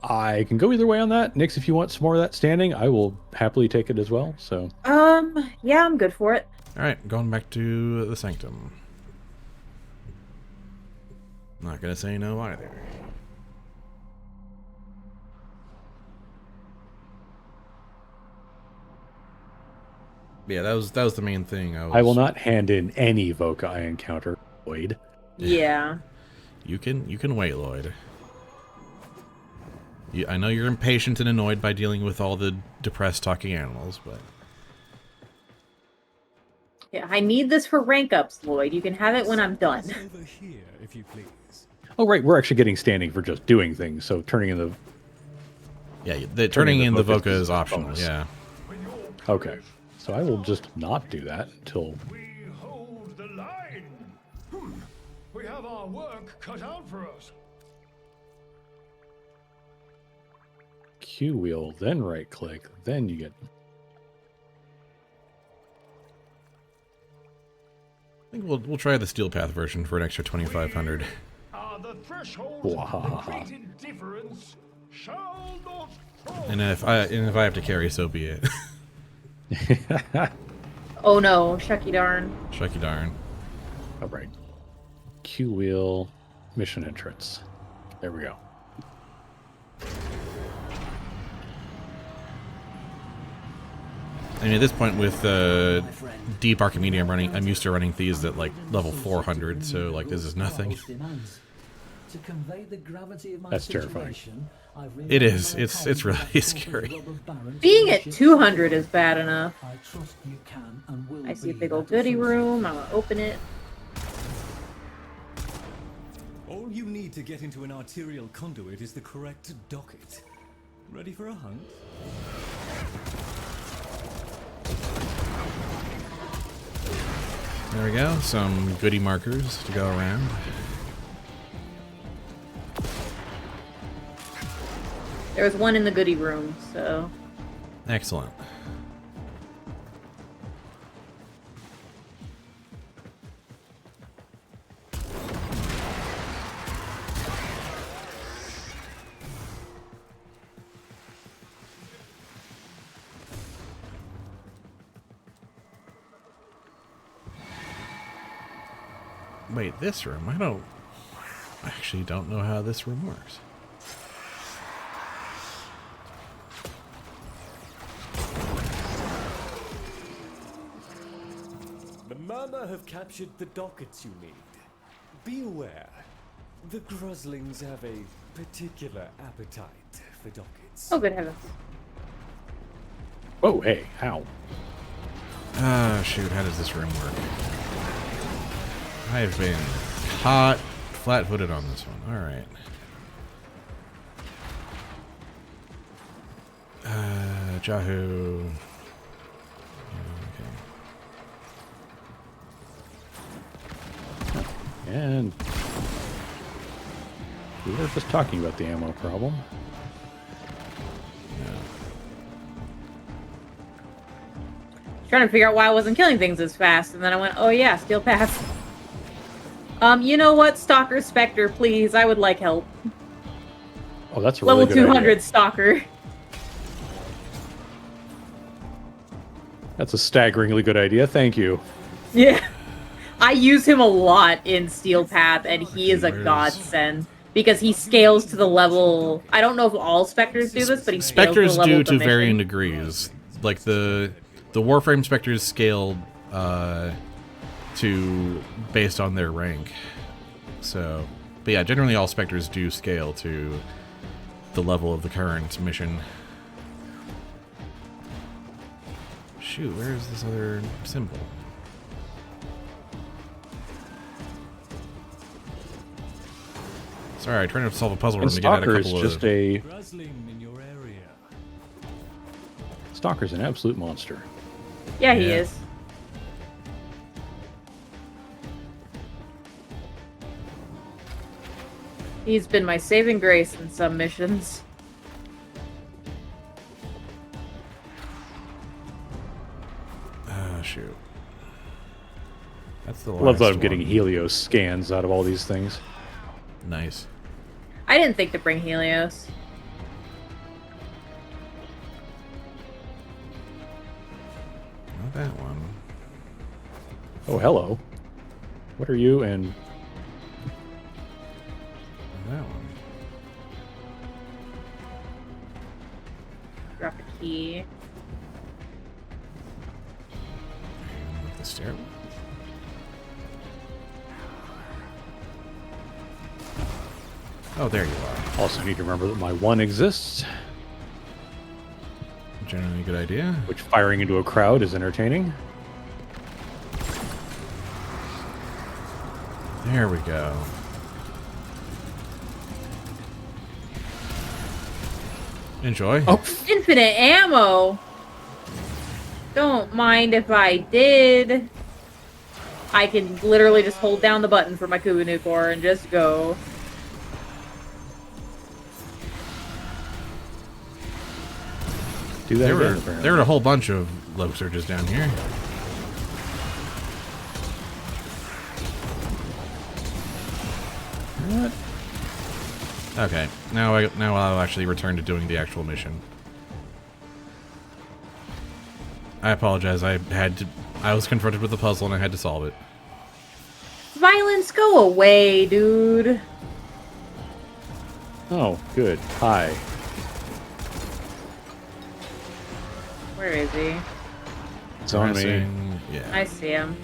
I can go either way on that. Nyx, if you want some more of that standing, I will happily take it as well. So yeah, I'm good for it. All right, going back to the Sanctum. Not gonna say no either. Yeah, that was the main thing. I will not hand in any Voca I encounter, Lloyd. Yeah. You can wait, Lloyd. I know you're impatient and annoyed by dealing with all the depressed talking animals, but... Yeah, I need this for rank ups, Lloyd. You can have it when I'm done. Over here, if you please. Oh, right, we're actually getting standing for just doing things, so turning in the... Yeah, turning in the Voca is optional, bonus. yeah. Okay, so I will just not do that until... We hold the line. We have our work cut out for us. Q wheel, then right click, then you get... I think we'll try the Steel Path version for an extra 2,500. The threshold Wahahaha. difference shall not cross. And if I have to carry, so be it. Oh no, shucky darn. Shucky darn. All right. Q wheel, mission entrance. There we go. I mean, at this point with Deep Archimedes, I'm used to running these at like level 400, so like this is nothing. To convey the gravity of my That's terrifying. It is. It's really scary. Being at 200 is bad enough. I trust you can and will I see a be big old that goodie offensive. room. I'm gonna open it. All you need to get into an arterial conduit is the correct docket. Ready for a hunt? There we go. Some goodie markers to go around. There was one in the goodie room, so... Excellent. Wait, this room? I actually don't know how this room works. The Murmur have captured the dockets you need. Be aware, the Gruslings have a particular appetite for dockets. Oh, good heavens. Oh, hey, how? Ah, shoot, how does this room work? I've been caught flat-footed on this one. Alright. Jahoo. Okay. And we were just talking about the ammo problem. Trying to figure out why I wasn't killing things as fast, and then I went, oh yeah, Steel Path. You know what? Stalker Spectre, please. I would like help. Oh, that's a Level really good 200 idea. Stalker. That's a staggeringly good idea. Thank you. Yeah. I use him a lot in Steel Path, and he is a godsend. Because he scales to the level... I don't know if all Spectres do this, but he scales Spectres to the level do of the to mission. varying degrees. Like the Warframe Spectres scaled to based on their rank. So, but yeah, generally all Spectres do scale to the level of the current mission. Shoot, where is this other symbol? Sorry, I'm trying to solve a puzzle room And to get out a Stalker is couple just of... a... Grusling in your area. Stalker's an absolute monster. Yeah, he is. He's been my saving grace in some missions. Ah, shoot. That's the last Love that I'm getting one. Helios scans out of all these things. Nice. I didn't think to bring Helios. Not that one. Oh, hello. What are you and... Not that one. Drop a key. stairwell. Oh, there you are. Also need to remember that my 1 exists. Generally a good idea. Which firing into a crowd is entertaining. There we go. Enjoy. Oh, Infinite ammo. Don't mind if I did. I can literally just hold down the button for my Kubanu core and just go. Do that there were a whole bunch of low surges down here. What? Okay, now I'll actually return to doing the actual mission. I apologize. I was confronted with a puzzle and I had to solve it. Violence, go away, dude. Oh, good. Hi. Where is he? It's on me. Yeah. I see him.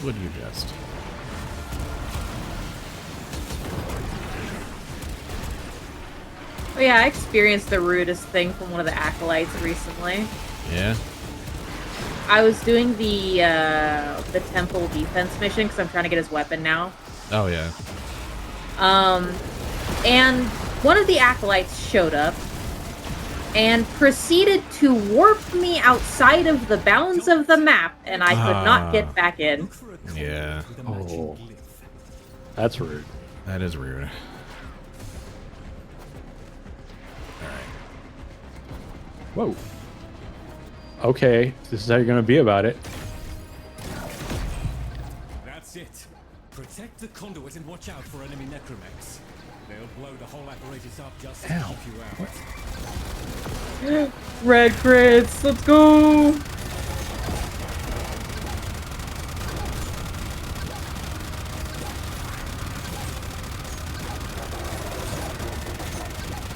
Would you just? Oh yeah, I experienced the rudest thing from one of the acolytes recently. Yeah. I was doing the temple defense mission because I'm trying to get his weapon now. Oh yeah. And one of the acolytes showed up and proceeded to warp me outside of the bounds of the map, and I could not get back in. Yeah. Oh, that's rude. That is rude. Whoa. Okay, this is how you're going to be about it. That's it. Protect the conduit and watch out for enemy necromechs. They'll blow the whole apparatus up just to keep you out. Red crits, let's go!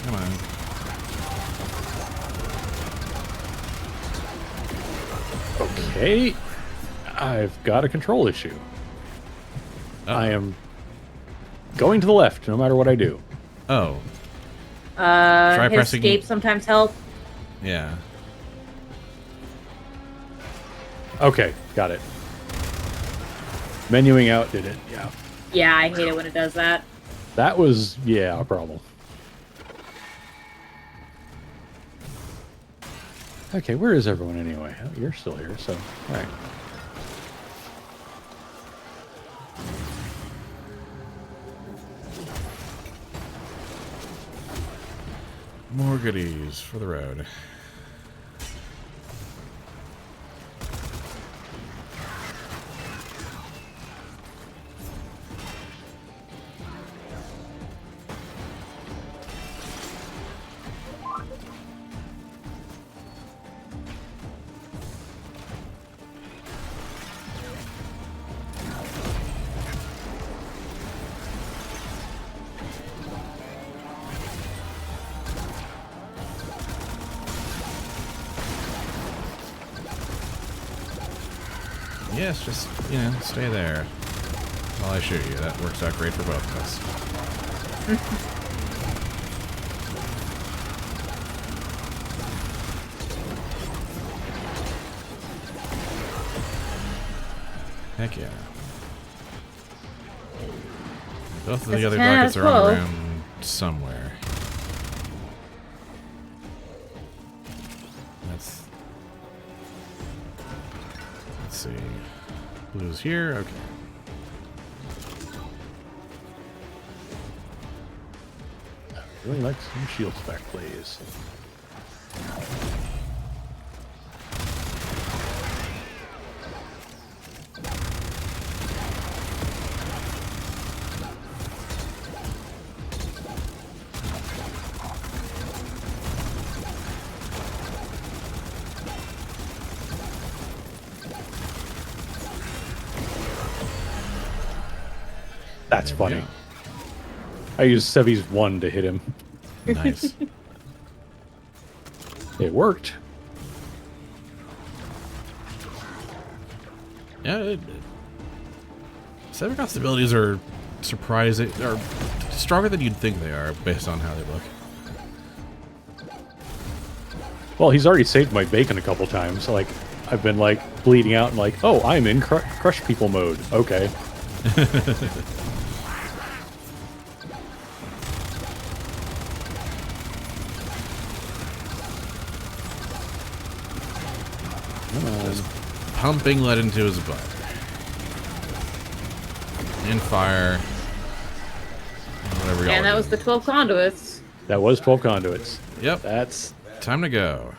Come on. Okay. I've got a control issue. I am going to the left no matter what I do. Oh. Try His pressing escape sometimes help. Yeah. Okay, got it. Menuing out did it, yeah. Yeah, I hate it when it does that. That was, yeah, a problem. Okay, where is everyone anyway? Oh, you're still here, so, alright. More goodies for the road. Yes, just, you know, stay there while I shoot you. That works out great for both of us. Heck yeah. Both of the other dockets are on the ground somewhere. Let's see. Blue's here, okay. Really like some shield spec, please. That's There we funny. I used Sevi's 1 to hit him. go. Nice. It worked. Yeah, Sevigoth's abilities are surprising, are stronger than you'd think they are based on how they look. Well, he's already saved my bacon a couple times. Like, I've been like bleeding out and like, oh, I'm in crush people mode. Okay. Just pumping lead into his butt. And fire. And whatever y'all And that are was the doing. 12 conduits. That was 12 conduits. Yep. That's Time to go.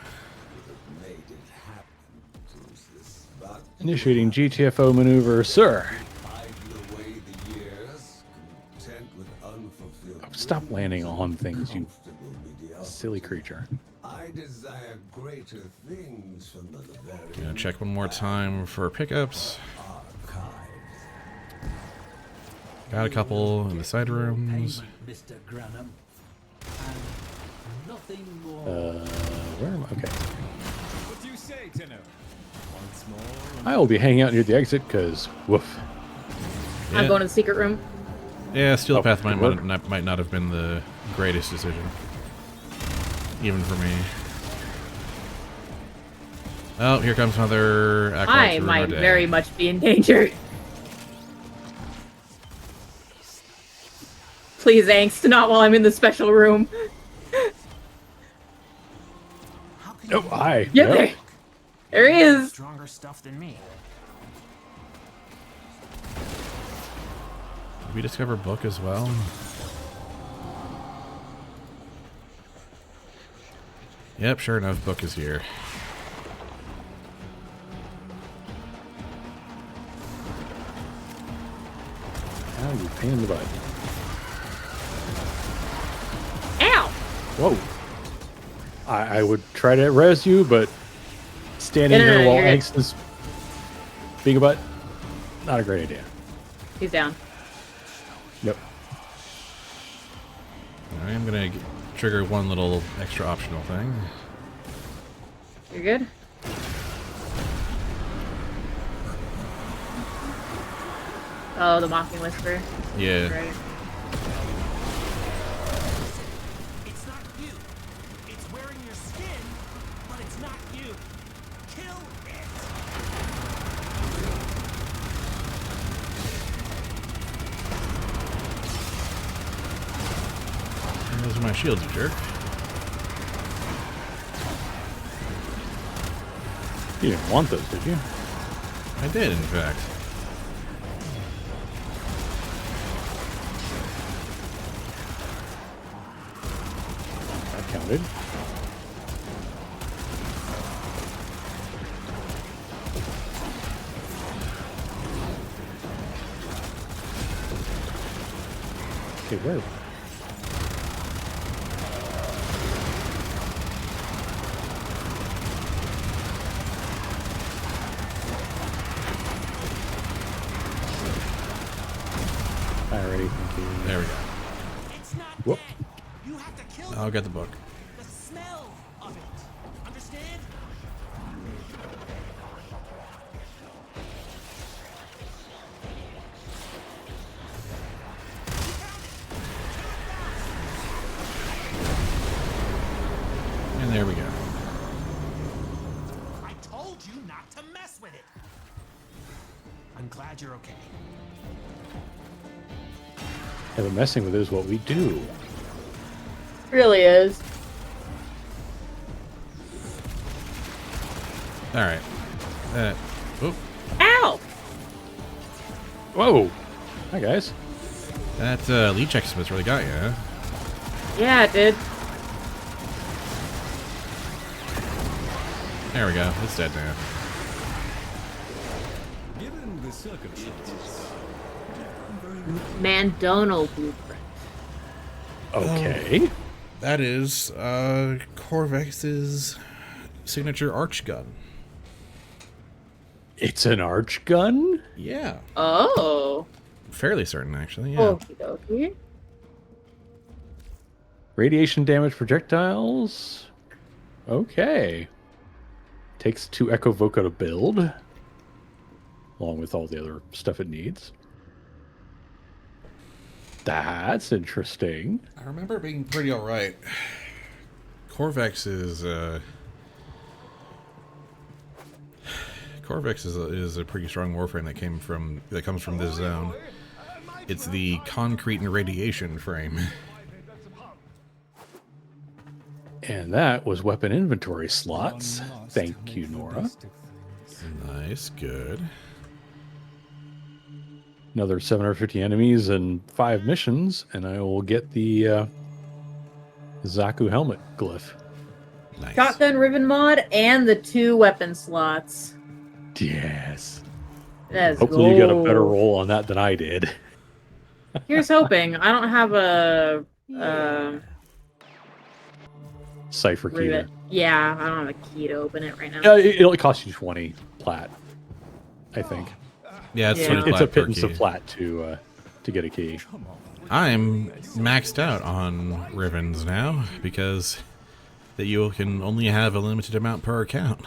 initiating GTFO maneuver, sir. Stop landing on things, you silly creature. I desire greater things from the very Gonna check one more time for pickups. Got a couple in the side rooms. Mr. Granum. And nothing more. Where am I? Okay. What do you say, Tenno? Once more. I will be hanging out near the exit because, woof. I'm going to the secret room. Yeah, Steel Oh, Path good work. might not have been the greatest decision. Even for me. Oh, here comes another acolyte I to ruin might our day. very much be in danger. Please, angst, not while I'm in the special room. Oh, hi. Yeah, Yep. there he is. Stronger stuff than me. Did we discover book as well? Yep, sure enough, book is here. Ow, you pain in the butt. Ow! Whoa. I would try to res you, but standing No, no, here no, while you're good. angst is being a butt, not a great idea. He's down. Yep. I am gonna trigger one little extra optional thing. You're good? Oh, the mocking whisper. Yeah. Right. It's not you. It's wearing your skin, but it's not you. Kill it. And those are my shields, you jerk. You didn't want those, did you? I did, in fact. That counted. Okay, where? Alrighty, thank you. There we go. It's not Whoop. dead. You have to kill I'll get the book. the smell of it. Understand? And there we go. I told you not to mess with it. I'm glad you're okay. Yeah, but messing with it is what we do. Really is. Alright. Oh, Ow! Whoa! Hi, guys. that leech exodus really got you, huh? Yeah, it did. There we go. It's dead now. Given the circumstances, Mandonal blueprint. Okay. That is Corvex's signature arch gun. It's an arch gun? Yeah. Oh. fairly certain, actually. Yeah. Okie dokie. Radiation damage projectiles. Okay. Takes 2 Echo Voca to build, along with all the other stuff it needs. That's interesting. I remember it being pretty alright. Corvex is a pretty strong Warframe that comes from this zone. It's the concrete and radiation frame. And that was weapon inventory slots. Thank you, Nora. Nice, good. Another 750 enemies and 5 missions, and I will get the Zaku helmet glyph. Nice. Shotgun ribbon mod and the 2 weapon slots. Yes. Let's Hopefully you got a go. better roll on that than I did. Here's hoping. I don't have a Cipher key. Yeah, I don't have a key to open it right now. Yeah, it'll cost you 20 plat, I think. Yeah, it's Yeah. 20 It's plat a per pittance key. of flat to get a key. I'm maxed out on ribbons now because that you can only have a limited amount per account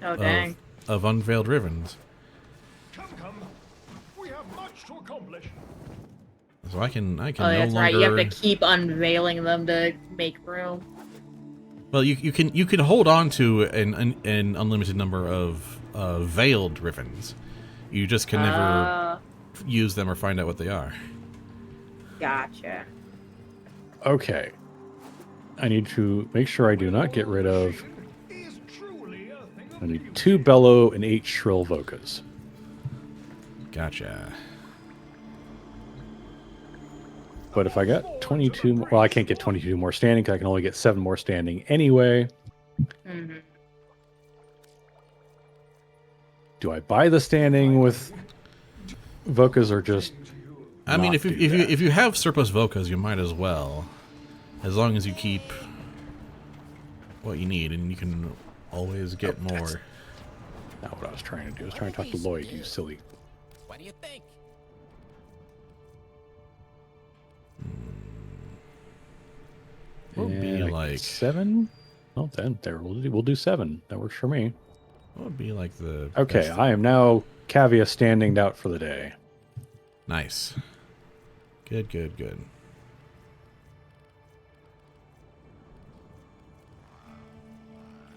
Oh, dang. of unveiled ribbons. Come. We have much to accomplish. So I can Oh, no that's longer. right. You have to keep unveiling them to make room. Well, you can hold on to an unlimited number of veiled ribbons. You just can never use them or find out what they are. Gotcha. Okay. I need to make sure I do not get rid of... I need 2 Bellow and 8 Shrill Vocas. Gotcha. But if I got 22 more... Well, I can't get 22 more standing because I can only get 7 more standing anyway. Mm-hmm. Do I buy the standing with Vocas or just... I mean, not if you have surplus Vocas, you might as well, as long as you keep what you need, and you can always get more. That's not what I was trying to do. I was trying to talk to Lloyd, you silly. What do you think? What would be And like 7? Oh, then there we'll do 7. That works for me. What would be like the Okay, best- I am now Cavia standing out for the day. Nice. Good.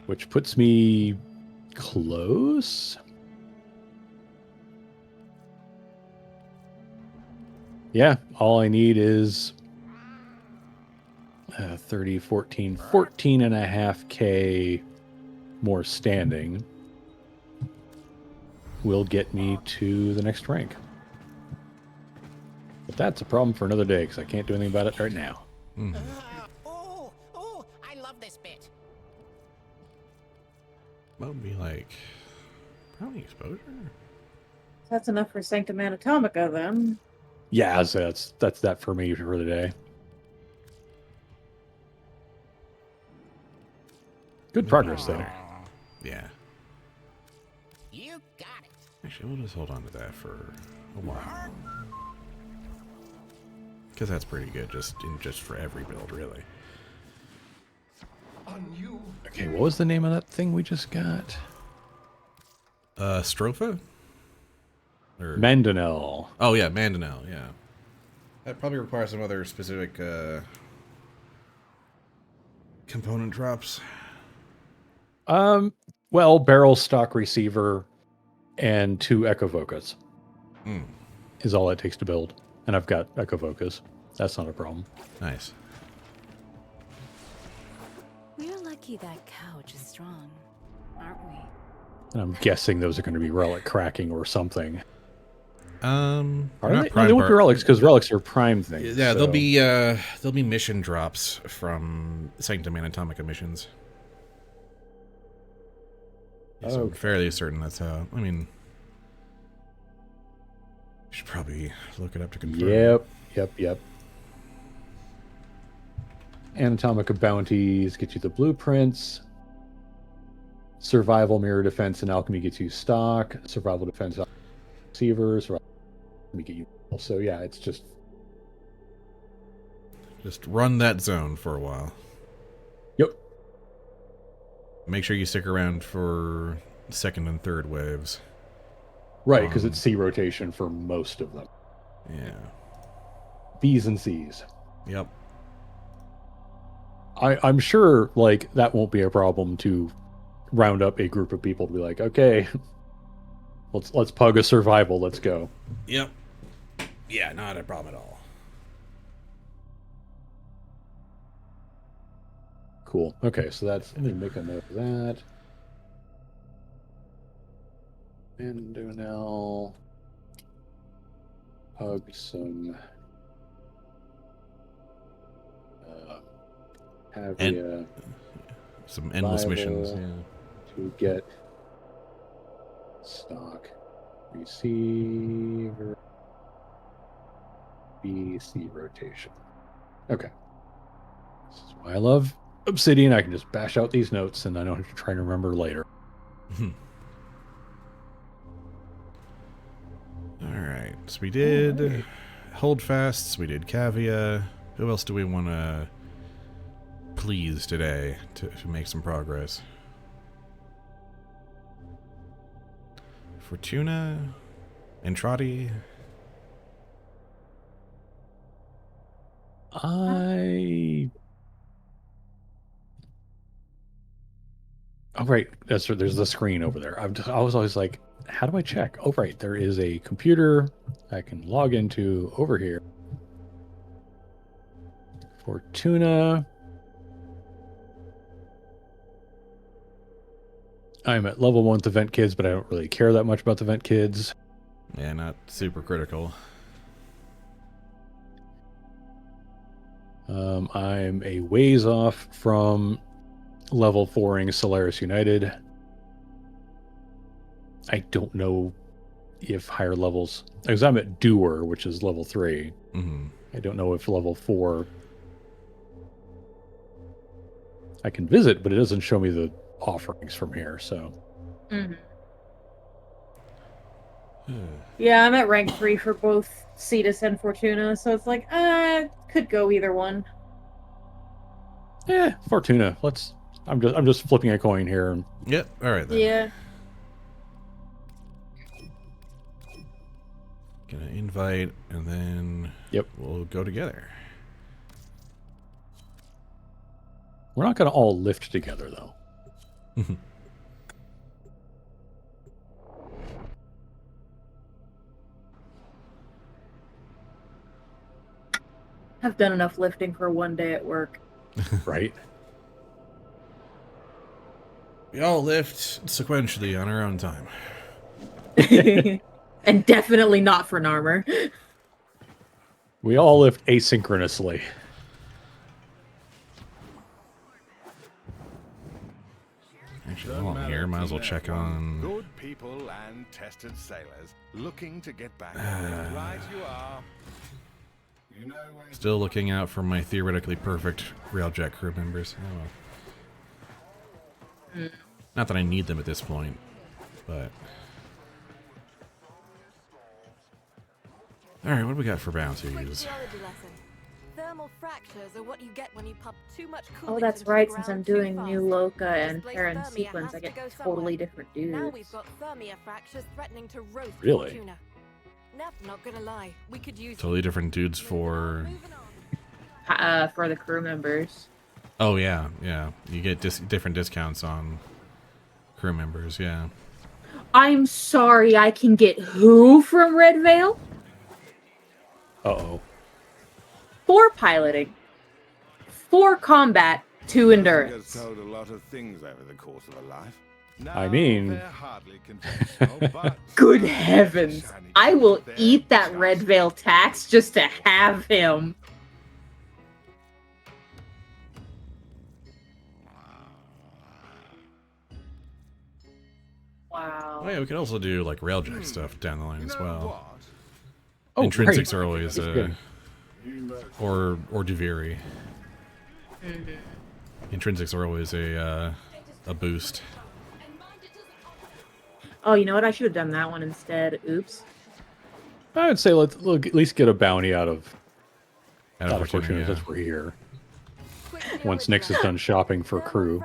Which puts me close. Yeah, all I need is 30, 14 and a half K more standing will get me to the next rank. But that's a problem for another day because I can't do anything about it right now. Oh, I love this bit. What would be like? Probably exposure. That's enough for Sanctum Anatomica, then. Yeah, so that's that for me for the day. Good progress there. Yeah. You got it. Actually, we'll just hold on to that for a while. Because that's pretty good, just for every build, really. Okay, what was the name of that thing we just got? Stropha? Or... Mandanel. Oh yeah, Mandanel. Yeah. That probably requires some other specific component drops. Well, barrel stock receiver and 2 Echo Vocas is all it takes to build. And I've got Echo Vocas. That's not a problem. Nice. We're lucky that couch is strong, aren't we? And I'm guessing those are going to be relic cracking or something. Are not they? prime They won't be bar- relics because relics are prime things. Yeah, so. there'll be mission drops from Sanctum Anatomica missions. Yes, I'm fairly certain that's how. I mean, should probably look it up to confirm. Yep. Anatomica bounties get you the blueprints. Survival, mirror defense, and alchemy gets you stock. Survival defense, receivers. Let me get you. So yeah, it's just run that zone for a while. Yep. Make sure you stick around for second and third waves. Right, because it's C rotation for most of them. Yeah. B's and C's. Yep. I'm sure like that won't be a problem to round up a group of people to be like, okay, let's pug a survival, let's go. Yep. Yeah, not a problem at all. Cool. Okay, so that's, let me make a note of that. And do now pug some have some endless missions, yeah. To get stock receiver BC rotation. Okay. This is why I love Obsidian. I can just bash out these notes and I don't have to try and remember later. Alright, so we did Holdfasts, we did Cavia. Who else do we want to please today to make some progress? Fortuna? Entrati? Oh, right. There's the screen over there. I was always like, how do I check? Oh, right. There is a computer I can log into over here. Fortuna. I'm at level 1 with the Vent Kids, but I don't really care that much about the Vent Kids. Yeah, not super critical. I'm a ways off from level 4ing Solaris United. I don't know if higher levels, because I'm at Doer, which is level 3. Mm-hmm. I don't know if level 4 I can visit, but it doesn't show me the offerings from here, so. Mm-hmm. Yeah, I'm at rank 3 for both Cetus and Fortuna, so it's like, could go either one. Yeah, Fortuna. I'm just flipping a coin here. Yep. All right then. Yeah. Gonna invite, and then yep, we'll go together. We're not gonna all lift together though. I've done enough lifting for one day at work. Right. We all lift sequentially on our own time. And definitely not for Narmer. We all lift asynchronously. Actually, while I'm here, might as well check on. Good people and tested sailors looking to get back. Right, you are. You know, Still looking out for my theoretically perfect Railjet crew members. Oh, well. Not that I need them at this point, but. Alright, what do we got for bounties? Thermal fractures are what you get when you pump too much coolant. Oh, that's right. Since I'm doing New Loka and Terran Sequence, I get totally different dudes. Now we've got thermia fractures threatening to roast Really? Fortuna. Not gonna lie, we could use Totally different dudes for. For the crew members. Oh yeah, yeah. You get different discounts on crew members. Yeah. I'm sorry. I can get who from Red Veil? Uh-oh. 4 piloting, 4 combat, 2 endurance. told a lot of things over the course of a life. I mean, They're hardly conventional, but Good heavens. I will eat that Red Veil tax just to have him. Wow. Oh yeah, we could also do like Railjack stuff down the line as well. Oh, Intrinsics right. are always That's good. or Duviri. Mm-hmm. Intrinsics are always a boost. Oh, you know what? I should have done that one instead. Oops. I would say let's at least get a bounty out of Fortuna, since we're here. Once Nyx is done shopping for crew.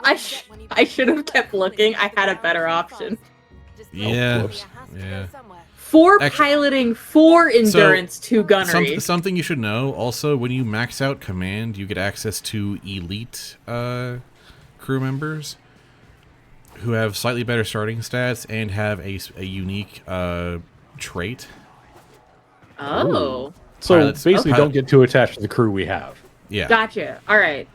I should have kept looking. I had a better option. Yeah. Yeah. 4 piloting, 4 endurance, 2 gunnery. Something you should know, also, when you max out command, you get access to elite crew members who have slightly better starting stats and have a unique trait. Oh. Ooh. So basically don't get too attached to the crew we have. Yeah. Gotcha. All right.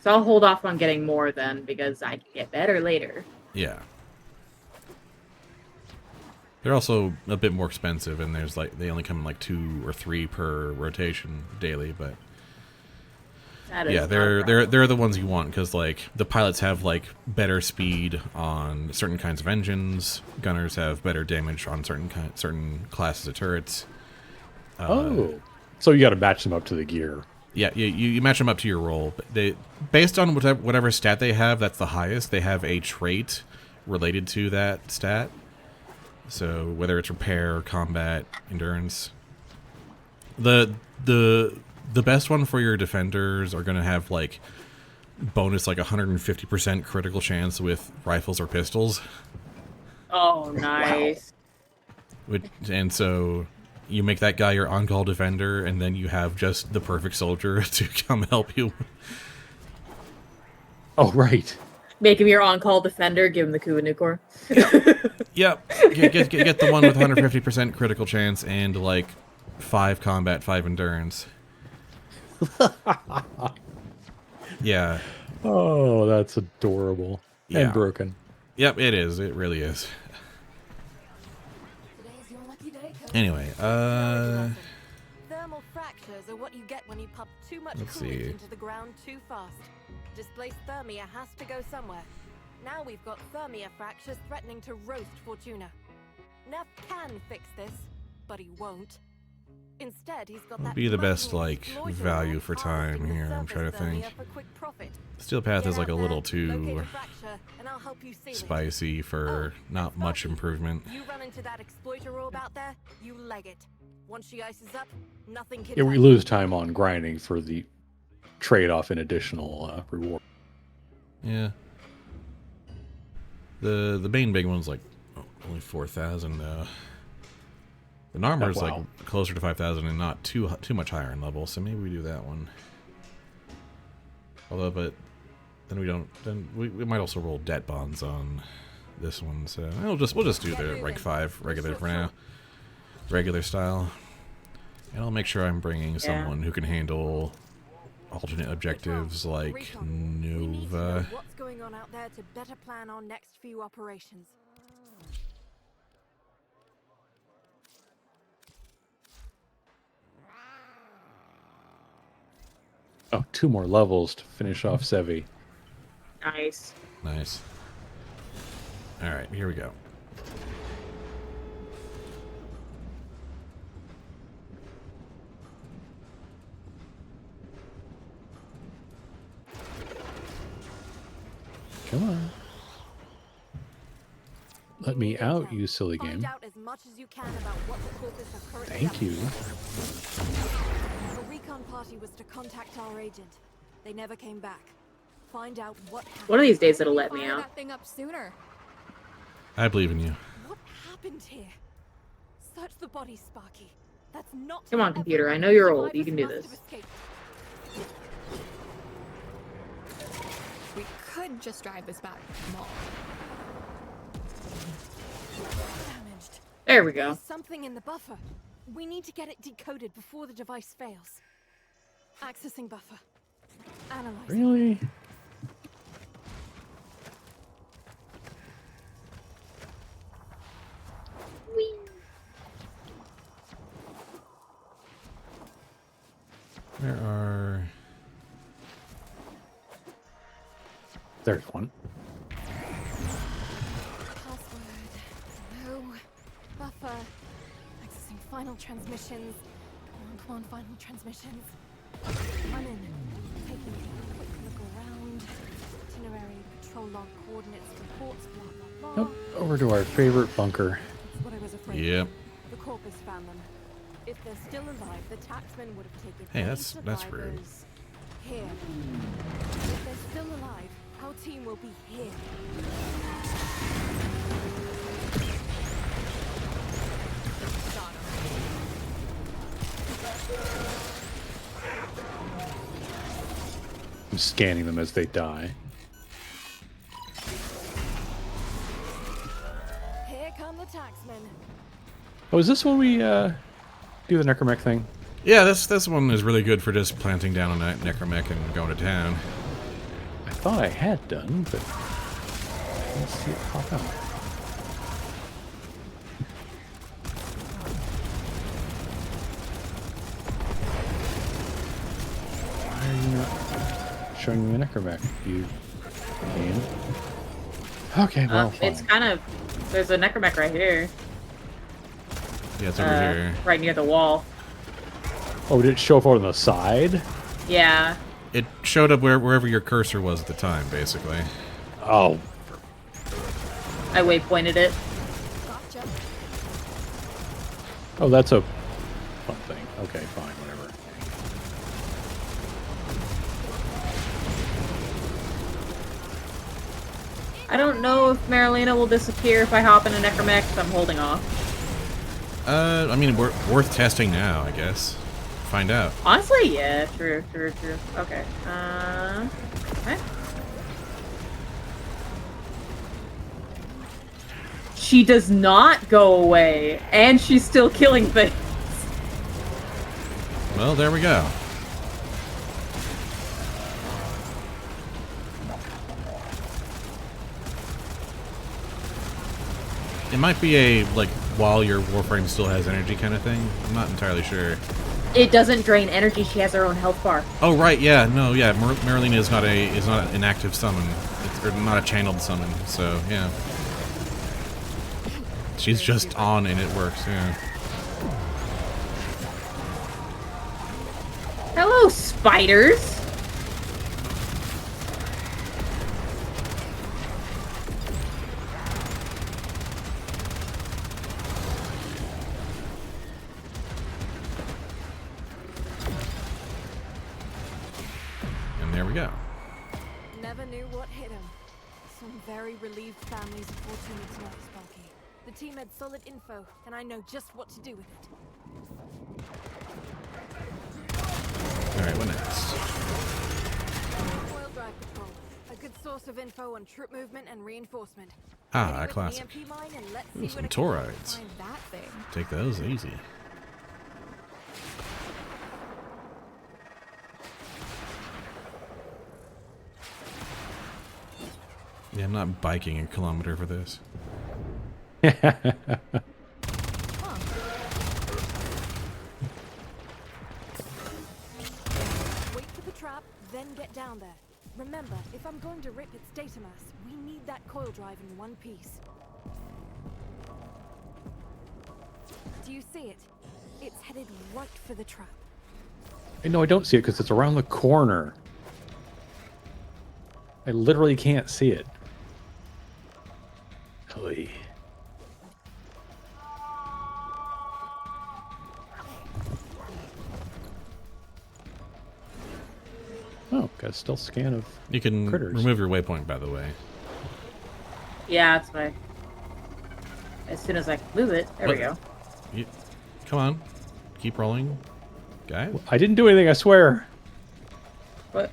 So I'll hold off on getting more then, because I can get better later. Yeah. They're also a bit more expensive, and there's like they only come in like 2 or 3 per rotation daily, but yeah, they're the ones you want because like the pilots have like better speed on certain kinds of engines, gunners have better damage on certain classes of turrets. So you got to match them up to the gear. Yeah, you match them up to your role. They based on whatever stat they have, that's the highest. They have a trait related to that stat. So whether it's repair, combat, endurance, the best one for your defenders are going to have like bonus like 150% critical chance with rifles or pistols. Oh, nice. And so you make that guy your on-call defender, and then you have just the perfect soldier to come help you. Oh, right. Make him your on-call defender, give him the Kubanukor. Yep. Get the one with 150% critical chance and like 5 combat, 5 endurance. Yeah. Oh, that's adorable. Yeah. And broken. Yep, it is. It really is. Anyway, thermal fractures are what you get when you pump too much coolant into the ground too fast. Displaced thermia has to go somewhere. Now we've got thermia fractures threatening to roast Fortuna. Neff can fix this, but he won't. Instead, he's got that be the best like value for time here. I'm trying to think. Steel Path is like a little too spicy for not much improvement. You run into that exploiter orb out there, you leg it. Once she ices up, nothing can. Yeah, we lose time on grinding for the trade-off in additional reward. Yeah. The main big one's like only 4,000. The Narmer's like closer to 5,000 and not too much higher in level, so maybe we do that one. Although, but then we don't. Then we might also roll debt bonds on this one. So we'll just do the rank 5 regular for now, regular style, and I'll make sure I'm bringing someone who can handle alternate objectives like Nova. What's going on out there to better plan our next few operations? Oh, 2 more levels to finish off Sevi. Nice. Nice. All right, here we go. Come on. Let me out, you silly game. Thank you. The recon party was to contact our agent. They never came back. Find out what happened. One of these days it'll let me Fire out. that thing up sooner. I believe in you. What happened here? Search the body, Sparky. That's not. Come on, computer. I know you're old. You can do this. We could just drive this back to the mall. Damaged. There we go. There's something in the buffer. We need to get it decoded before the device fails. Accessing buffer. Analyzing. Really? There are. There's one. Password. No. Buffer. Accessing final transmissions. Come on, final transmissions. I'm in. Taking a quick look around. Itinerary, patrol log, coordinates, reports, blah, blah, blah. Nope. Over to our favorite bunker. That's what I was afraid of. Yep. survivors found them. If they're still alive, the taxman would have taken Hey, any that's rude. survivors here. If they're still alive, our team will be here. I'm scanning them as they die. Here come the taxmen. Oh, is this when we do the necromech thing? Yeah, this one is really good for just planting down a necromech and going to town. I thought I had done, but let's see it pop out. Why are you not showing me the necromech? You can. Okay, well, fine. It's kind of... There's a necromech right here. Yeah, it's over here. Right near the wall. Oh, did it show up on the side? Yeah. It showed up wherever your cursor was at the time, basically. Oh. I waypointed it. Gotcha. Oh, that's a fun thing. Okay, fine, whatever. I don't know if Marilena will disappear if I hop in a necromech, so I'm holding off. I mean, worth testing now, I guess. Find out. Honestly, yeah, true. Okay. Okay. She does not go away, and she's still killing things. Well, there we go. It might be a, like, while your Warframe still has energy kind of thing. I'm not entirely sure. It doesn't drain energy. She has her own health bar. Oh, right, yeah. No, yeah. Marilena is not an active summon. Or not a channeled summon, so, yeah. She's just on and it works, yeah. Hello, spiders. And there we go. Never knew what hit him. Some very relieved families are fortunate to know, Sparky. The team had solid info, and I know just what to do with it. Alright, what next? Oil drive patrol. A good source of info on troop movement and reinforcement. Ah, classic. Ooh, some torides. Take those easy. Yeah, I'm not biking a kilometer for this. Wait for the trap, then get down there. Remember, if I'm going to rip its data mass, we need that coil drive in one piece. Do you see it? It's headed right for the trap. No, I don't see it because it's around the corner. I literally can't see it. Oy. Oh, got a stealth scan of You can critters. remove your waypoint, by the way. Yeah, that's fine. As soon as I move it, there we go. Come on. Keep rolling. Guys? I didn't do anything, I swear. What?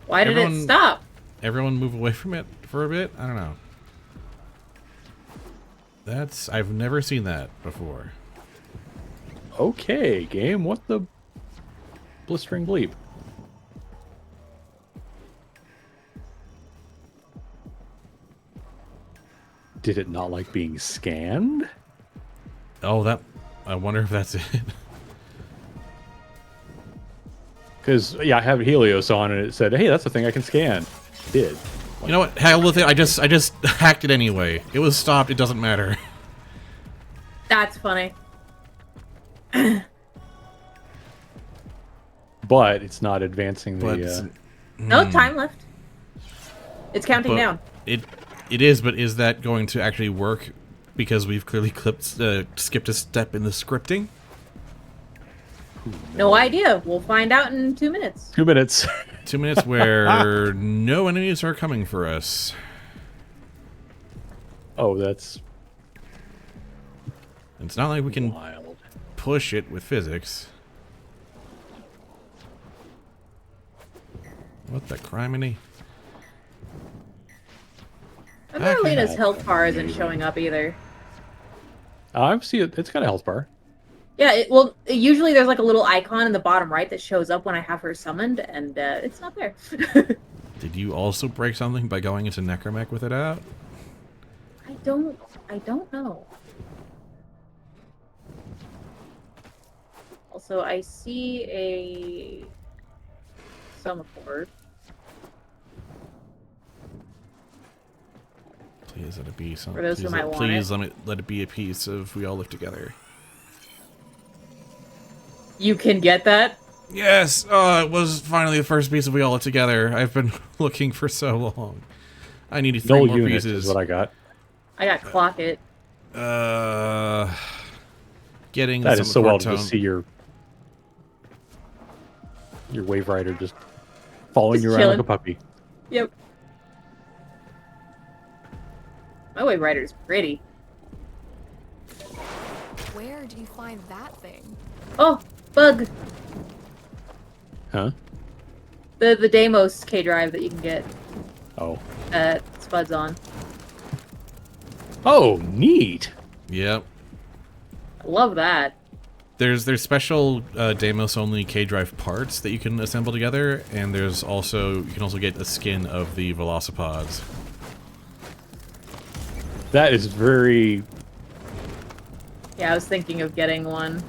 Why did it stop? Everyone move away from it for a bit? I don't know. I've never seen that before. Okay, game, what the blistering bleep? Did it not like being scanned? Oh, I wonder if that's it. Because, yeah, I have Helios on and it said, hey, that's the thing I can scan. It did. You know what? Hell with it. I just hacked it anyway. It was stopped. It doesn't matter. That's funny. But it's not advancing the... No time left. It's counting down. It is, but is that going to actually work because we've clearly skipped a step in the scripting. No idea. We'll find out in 2 minutes. 2 minutes. 2 minutes where no enemies are coming for us. Oh, that's... It's not like we can wild. push it with physics. What the criminy? I bet Lena's health bar isn't showing up either. I see it. It's got a health bar. Yeah, usually there's like a little icon in the bottom right that shows up when I have her summoned, and it's not there. Did you also break something by going into Necromech with it out? I don't know. Also, I see a semaphore. Please let it be something. For those who might want please it. let it be a piece of We All Live Together. You can get that? Yes! Oh, it was finally the first piece of We All Live Together. I've been looking for so long. I needed 3 more unit pieces. is what I got. I got Clock It. Getting that is so well tone. to see your Wave Rider just following you around like a puppy. Yep. My Wave Rider's pretty. Where do you find that thing? Oh, bug. Huh? The Deimos K drive that you can get. Oh. Spud's on. Oh, neat. Yep. I love that. There's special Deimos only K drive parts that you can assemble together, and you can also get a skin of the Velocipods. That is very... Yeah, I was thinking of getting one.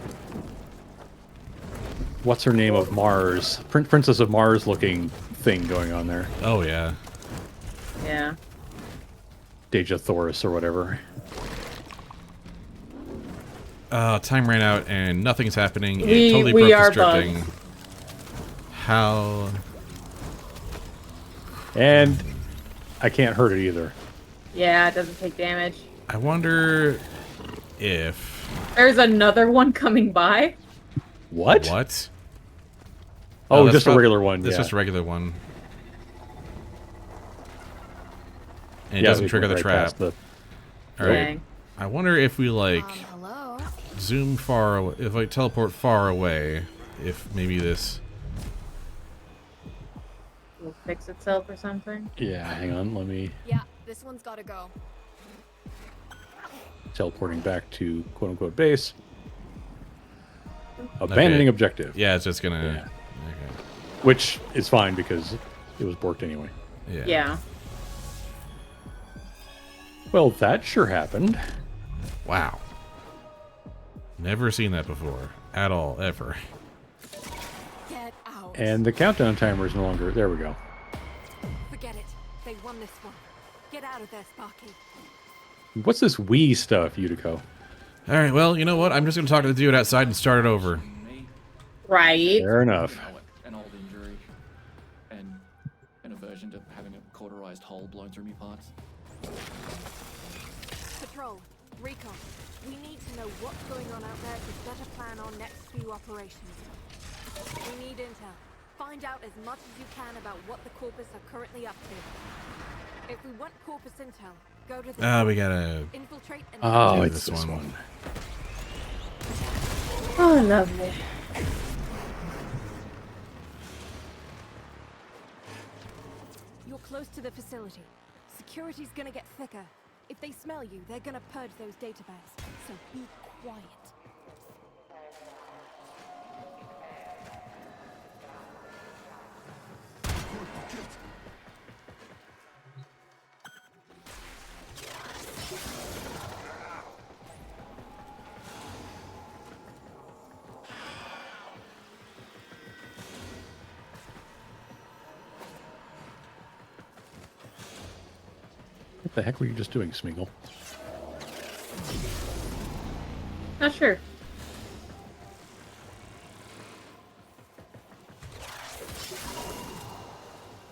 What's her name of Mars? Princess of Mars looking thing going on there. Oh, yeah. Yeah. Deja Thoris or whatever. Time ran out and nothing's happening. It We totally broke are the scripting. bugged. How? And I can't hurt it either. Yeah, it doesn't take damage. I wonder if... There's another one coming by. What? What? Oh, that's just a regular one. That's yeah. just a regular one. And it Yeah, doesn't we trigger went the right trap. past the- Alright. Dang. I wonder if we, like, Hello? zoom far away, if I teleport far away, if maybe this... Will fix itself or something. Yeah, hang on. Let me... Yeah, this one's gotta go. Teleporting back to quote-unquote base. Abandoning objective. Yeah, it's just gonna... Yeah. Okay. Which is fine because it was borked anyway. Yeah. Yeah. Well, that sure happened. Wow. Never seen that before. At all. Ever. Get out. And the countdown timer is no longer... There we go. Forget it. They won this one. Get out of there, Sparky. What's this Wii stuff, Yutiko? Alright, well, you know what? I'm just gonna talk to the dude outside and start it over. Right. Fair enough. An old injury. And an aversion to having a cauterized hole blown through me parts. Patrol, recon. We need to know what's going on out there to better plan our next few operations. We need intel. Find out as much as you can about what the Corpus are currently up to. If we want Corpus intel, go to the... We gotta... infiltrate and... Oh, do it's this one. Oh, lovely. You're close to the facility. Security's gonna get thicker. If they smell you, they're gonna purge those databases. So be quiet. What the heck were you just doing, Smeagol? Not sure.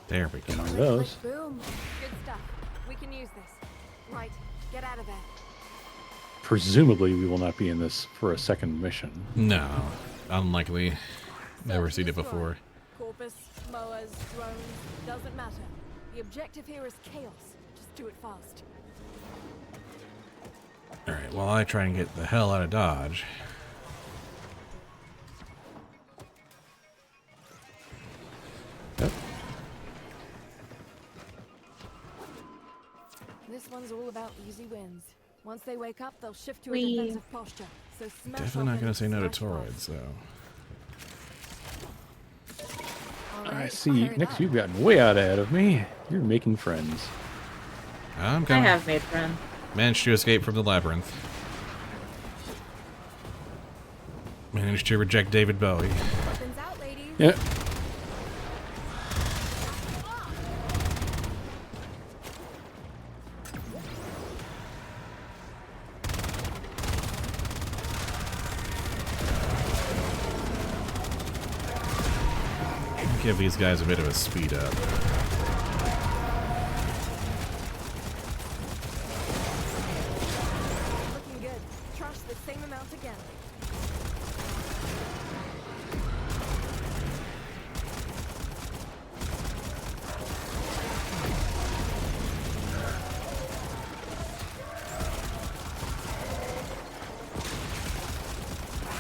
There we go. One of those. Boom. Good stuff. We can use this. Right. Get out of there. presumably we will not be in this for a second mission. No, unlikely. Never seen it before. Corpus, mowers, drones, doesn't matter. The objective here is chaos. Just do it fast. Alright, while I try and get the hell out of Dodge. Yep. This one's all about easy wins. Once they wake up, they'll shift to a defensive posture. So smash Definitely not going to say no to toroids, so. I see. Nyx, you've gotten way out ahead of me. You're making friends. I'm coming. I have made friends. Managed to escape from the labyrinth. Managed to reject David Bowie. Weapons out, ladies. Yeah. Give these guys a bit of a speed up. Looking good. Trash the same amount again.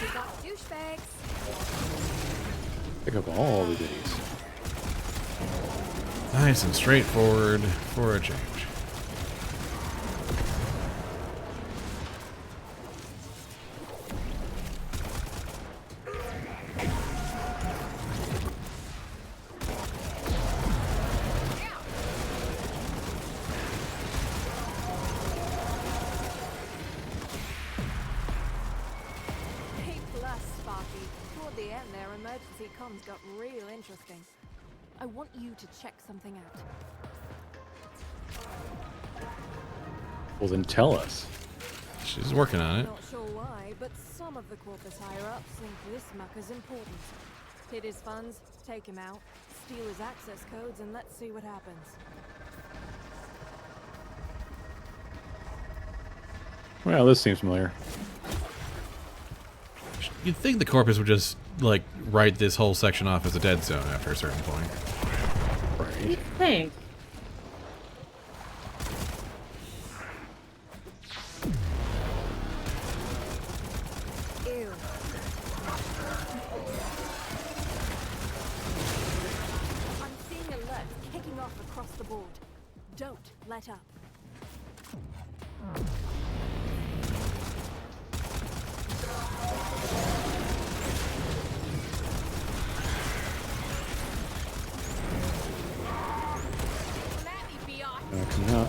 We got douchebags. Pick up all the goodies. Nice and straightforward for a change. The end, their emergency comms got real interesting. I want you to check something out. Well, then tell us. She's working on it. Not sure why, but some of the Corpus higher-ups think this mucker's important. Hid his funds, take him out, steal his access codes, and let's see what happens. Well, this seems familiar. You'd think the Corpus would just, like, write this whole section off as a dead zone after a certain point. Right. You think? Ew. I'm seeing alerts kicking off across the board. Don't let up. No.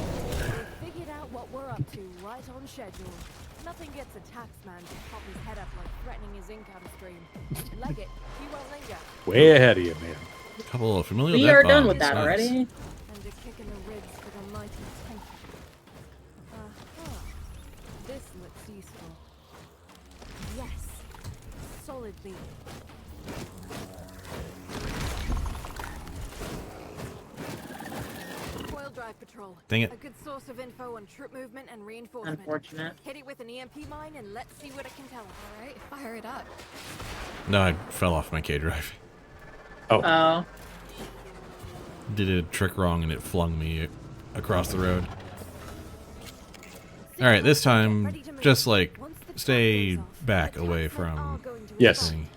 Figured out what we're up to right on schedule. Nothing gets a taxman to pop his head up like threatening his income stream. Leg it, he won't linger. Way ahead of you, man. A couple of familiar We death are done bombs. with that Nice. already. And a kick in the ribs for the mighty temper. This looks useful. Yes. Solidly. Coil drive patrol. Dang it. A good source of info on troop movement and reinforcement. Unfortunate. Hit it with an EMP mine and let's see what it can tell us. All right, fire it up. No, I fell off my K drive. Oh. Did a trick wrong and it flung me across the road. Alright, this time, just like, stay back away from Yes. the thing.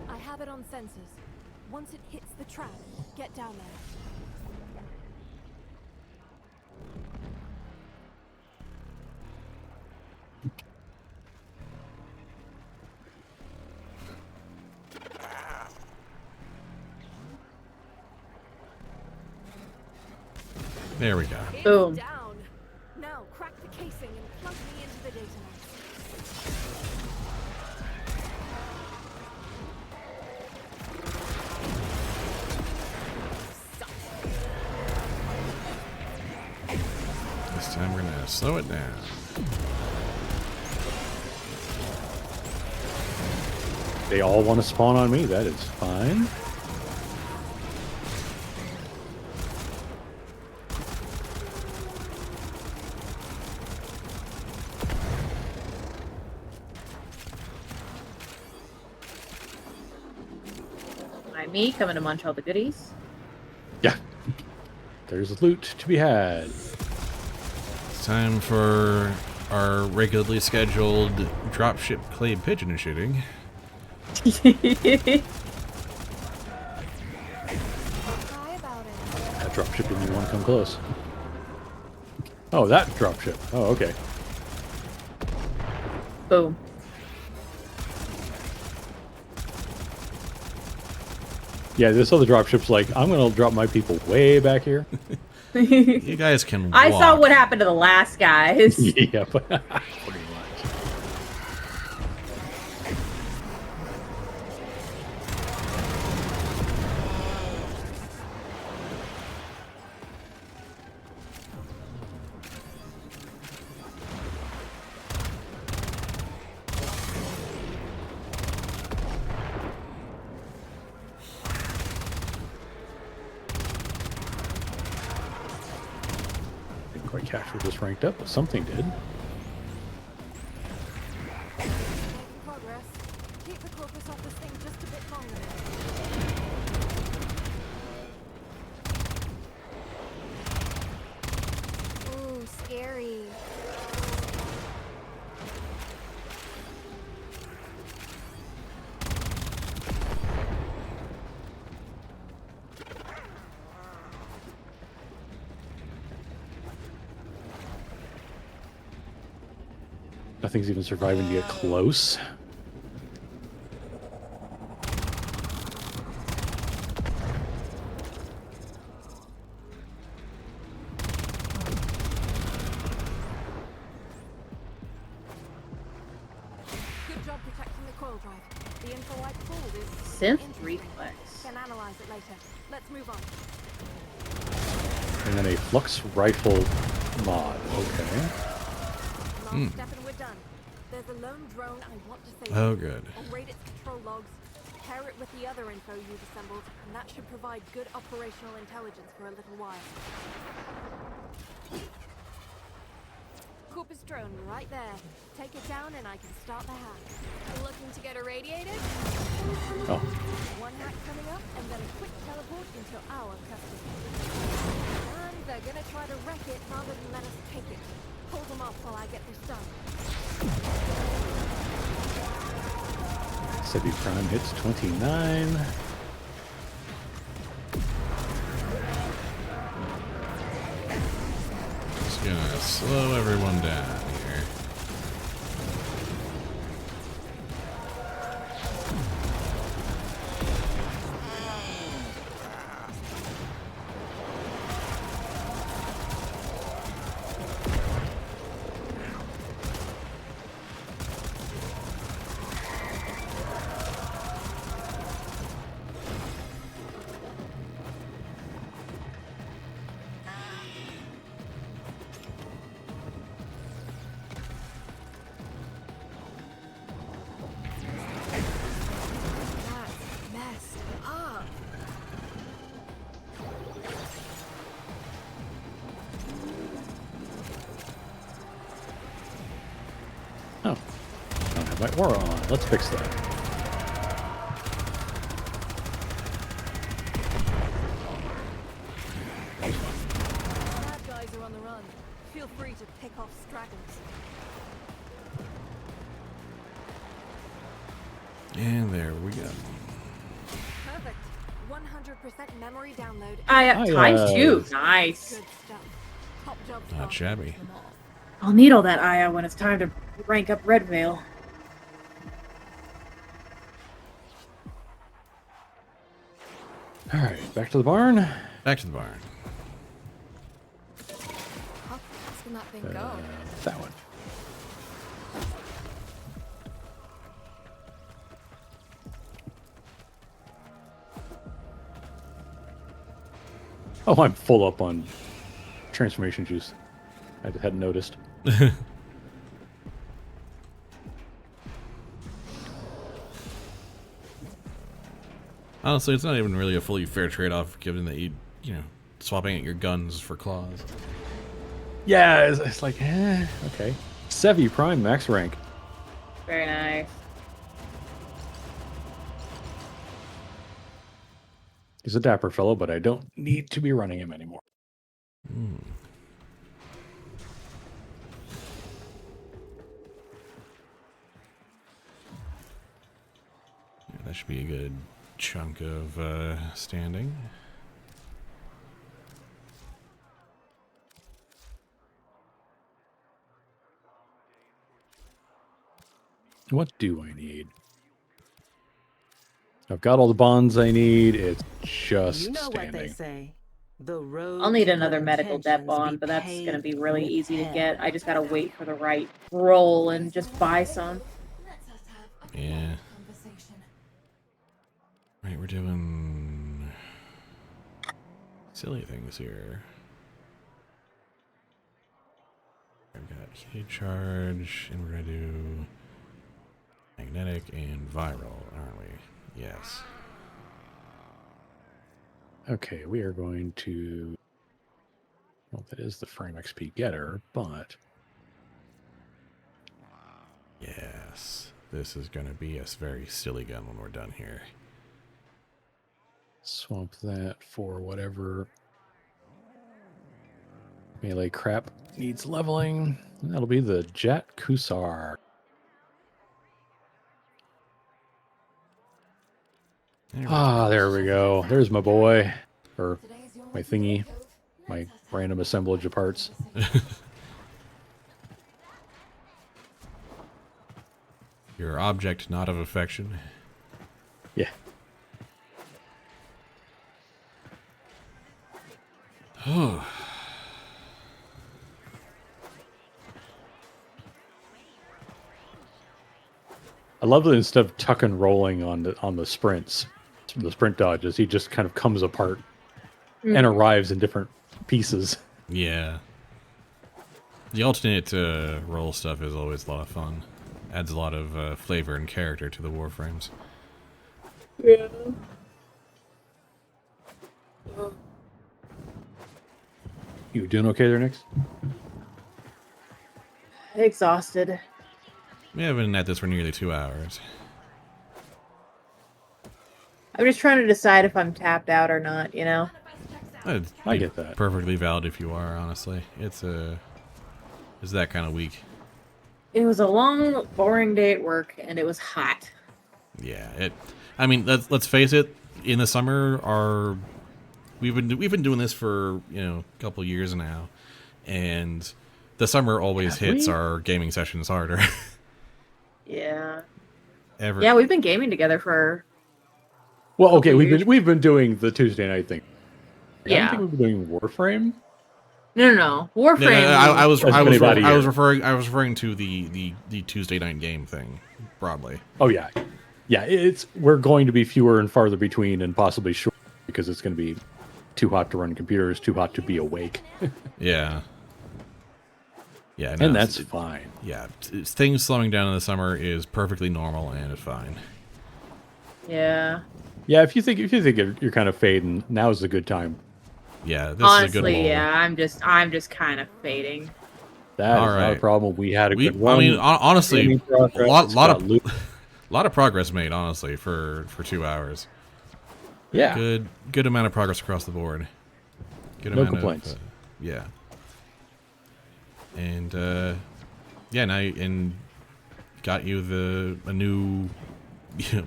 I have it on sensors. Once it hits the trap, get down there. There we go. Boom. Down. Now crack the casing and plug me into the detonator. This time we're gonna slow it down. They all want to spawn on me. That is fine. at me, coming to munch all the goodies. Yeah. There's loot to be had. It's time for our regularly scheduled dropship clay pigeon shooting. That dropship didn't even want to come close. Oh, that dropship. Oh, okay. Boom. Yeah, this other dropship's like, I'm going to drop my people way back here. You guys can walk. I saw what happened to the last guys. Yeah, but pretty much. Didn't quite catch what this ranked up, but something did. Progress. Keep the corpus off this thing just a bit longer. Ooh, scary. Nothing's even surviving to get close. Good job protecting the coil drive. The info I pulled is Synth interesting. reflex. Can analyze it later. Let's move on. And then a flux rifle mod. Okay. Last step and we're done. There's a lone drone I want to save. Oh, good. I'll raid its control logs, pair it with the other info you've assembled, and that should provide good operational intelligence for a little while. Corpus drone right there. Take it down and I can start the hack. Looking to get irradiated? Oh. One hack coming up and then a quick teleport into our custody. And they're gonna try to wreck it rather than let us take it. Hold them off while I get this done. Sebi Prime hits 29. Just gonna slow everyone down here. That's messed up. Oh. I don't have my aura on. Let's fix that. Bad guys are on the run. Feel free to pick off stragglers. And there we go. Perfect. 100% memory download. Times 2. Nice. Good stuff. Top job. Not shabby. I'll need all that Aya when it's time to rank up Red Veil. Alright, back to the barn. Back to the barn. How fast can that thing go? That one. Oh, I'm full up on transformation juice. I hadn't noticed. Honestly, it's not even really a fully fair trade-off, given that you know, swapping out your guns for claws. Yeah, it's like, okay. Sevi Prime max rank. Very nice. He's a dapper fellow, but I don't need to be running him anymore. Yeah, that should be a good chunk of standing. What do I need? I've got all the bonds I need. It's just You know standing. what they say. The road I'll need to another good medical debt intentions bond, be but that's going to be paved really with easy to hell. get. I just got to wait for the right roll and just buy some. Yeah. Right, we're doing silly things here. I've got heat charge, and we're gonna do magnetic and viral, aren't we? Yes. Okay, we are going to... Well, that is the frame XP getter, but... Yes. This is gonna be a very silly gun when we're done here. Swamp that for whatever melee crap needs leveling. That'll be the Jat Kusar. There we go. There's my boy. Or my thingy. My random assemblage of parts. Your object not of affection. Yeah. Oh. I love that instead of tuck and rolling on the sprints, the sprint dodges, he just kind of comes apart and arrives in different pieces. Yeah. The alternate roll stuff is always a lot of fun. Adds a lot of flavor and character to the Warframes. Yeah. You doing okay there, Nyx? Exhausted. We have been at this for nearly 2 hours. I'm just trying to decide if I'm tapped out or not, you know? I get that. Perfectly valid if you are, honestly. It's that kind of week. It was a long, boring day at work, and it was hot. Yeah, I mean, let's face it. In the summer, we've been doing this for a couple years now, and the summer always hits our gaming sessions harder. Yeah. Yeah, we've been gaming together for. Well, okay, we've been doing the Tuesday night thing. Yeah. I don't think we've been doing Warframe. No. Warframe. No, I was referring to the Tuesday night game thing broadly. Oh yeah. We're going to be fewer and farther between, and possibly short because it's going to be too hot to run computers, too hot to be awake. Yeah. Yeah, no, and that's fine. Yeah, things slowing down in the summer is perfectly normal and it's fine. Yeah. Yeah, if you think you're kind of fading, now is a good time. Yeah, this honestly, is a good lull. yeah, I'm just kind of fading. That is not a problem. We had a good run. I mean, honestly, a lot of progress made. Honestly, for 2 hours. Yeah, good amount of progress across the board. No complaints. Yeah. And and got you a new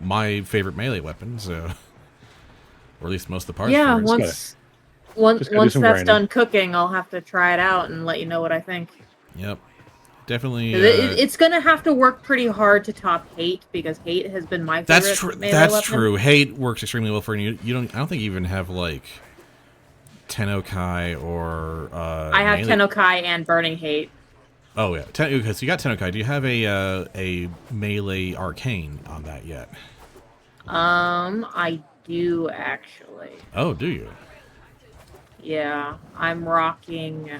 my favorite melee weapon, so or at least most of the parts. Yeah, for it. once that's grinding. done cooking, I'll have to try it out and let you know what I think. Yep, definitely. It's gonna have to work pretty hard to top Hate because Hate has been my favorite. That's weapon. true. Hate works extremely well for you. I don't think you even have like Tennokai or I have Tennokai and Burning Hate. Oh yeah, so you got Tennokai. Do you have a melee arcane on that yet? I do actually. Oh, do you? Yeah, I'm rocking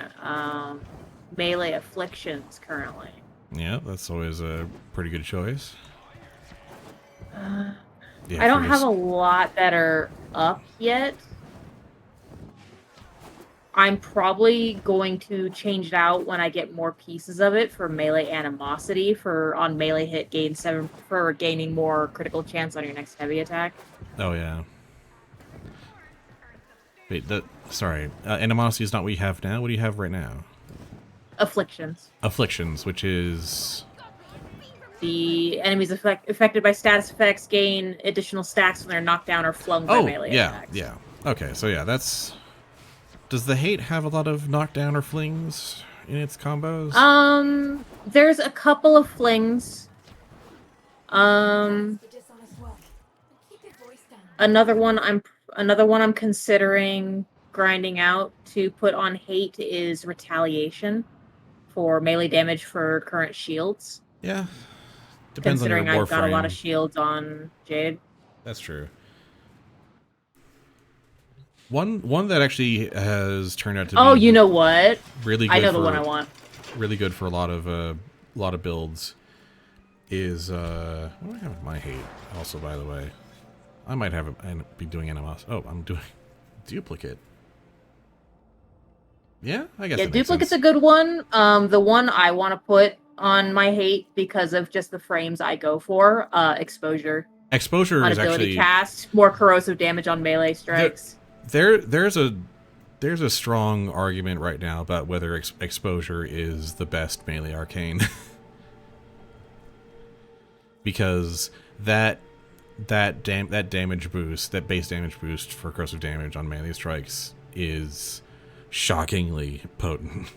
melee afflictions currently. Yeah, that's always a pretty good choice. I don't have a lot that are up yet. I'm probably going to change it out when I get more pieces of it for melee animosity on melee hit gain 7 for gaining more critical chance on your next heavy attack. Oh yeah. Wait, sorry. Animosity is not what you have now. What do you have right now? Afflictions. Afflictions, which is... The enemies affected by status effects gain additional stacks when they're knocked down or flung by melee attacks. Yeah. Okay, so yeah, that's... Does the hate have a lot of knockdown or flings in its combos? There's a couple of flings. Another one I'm considering grinding out to put on hate is retaliation for melee damage for current shields. Yeah. Depends considering on your I've got a lot of Warframe. shields on Jade. That's true. One that actually has turned out to be... Oh, you know what? Really good. I know the one I want. Really good for a lot of builds is what do I have with my hate also, by the way? I might have be doing animos. Oh, I'm doing duplicate. Yeah, I guess. Yeah, duplicate's a good one. The one I want to put on my hate because of just the frames I go for, exposure. Exposure is actually cast more corrosive damage on melee strikes. There's a strong argument right now about whether exposure is the best melee arcane. Because that damage boost, that base damage boost for corrosive damage on melee strikes is shockingly potent.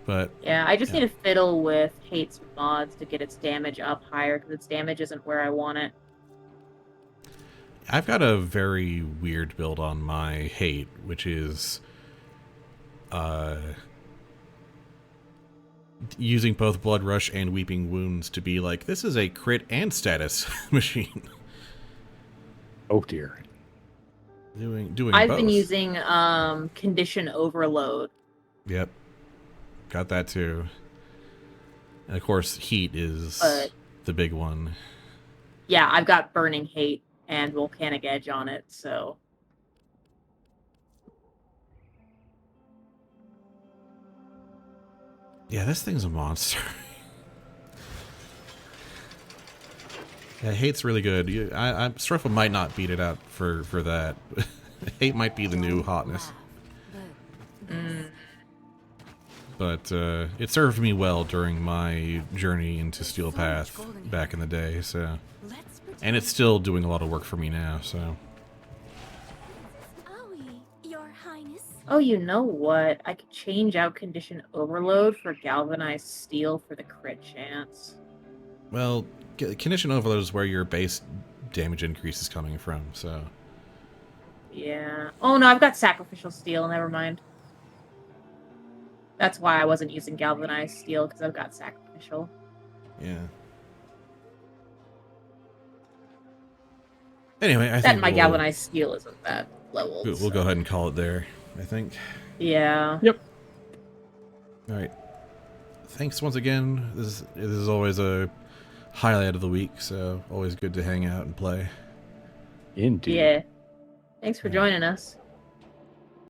But yeah, I just need to fiddle with hate's mods to get its damage up higher because its damage isn't where I want it. I've got a very weird build on my hate, which is using both Blood Rush and Weeping Wounds to be like, this is a crit and status machine. Oh dear. Doing I've both. been using Condition Overload. Yep. Got that too. And of course, heat is the big one. Yeah, I've got Burning Hate and Volcanic Edge on it, so... Yeah, this thing's a monster. Yeah, hate's really good. Strifle might not beat it out for that. Hate might be the new hotness. But it served me well during my journey into Steel Path back in the day, so... And it's still doing a lot of work for me now, so... Oh, you know what? I could change out Condition Overload for Galvanized Steel for the crit chance. Well, Condition Overload is where your base damage increase is coming from, so... Yeah. Oh, no, I've got Sacrificial Steel, never mind. That's why I wasn't using Galvanized Steel, because I've got Sacrificial. Yeah. Anyway, I think that my Galvanized Steel isn't that level. We'll go ahead and call it there, I think. Yeah. Yep. All right. Thanks once again. This is always a highlight of the week, so always good to hang out and play. Indeed. Yeah. Thanks for joining us.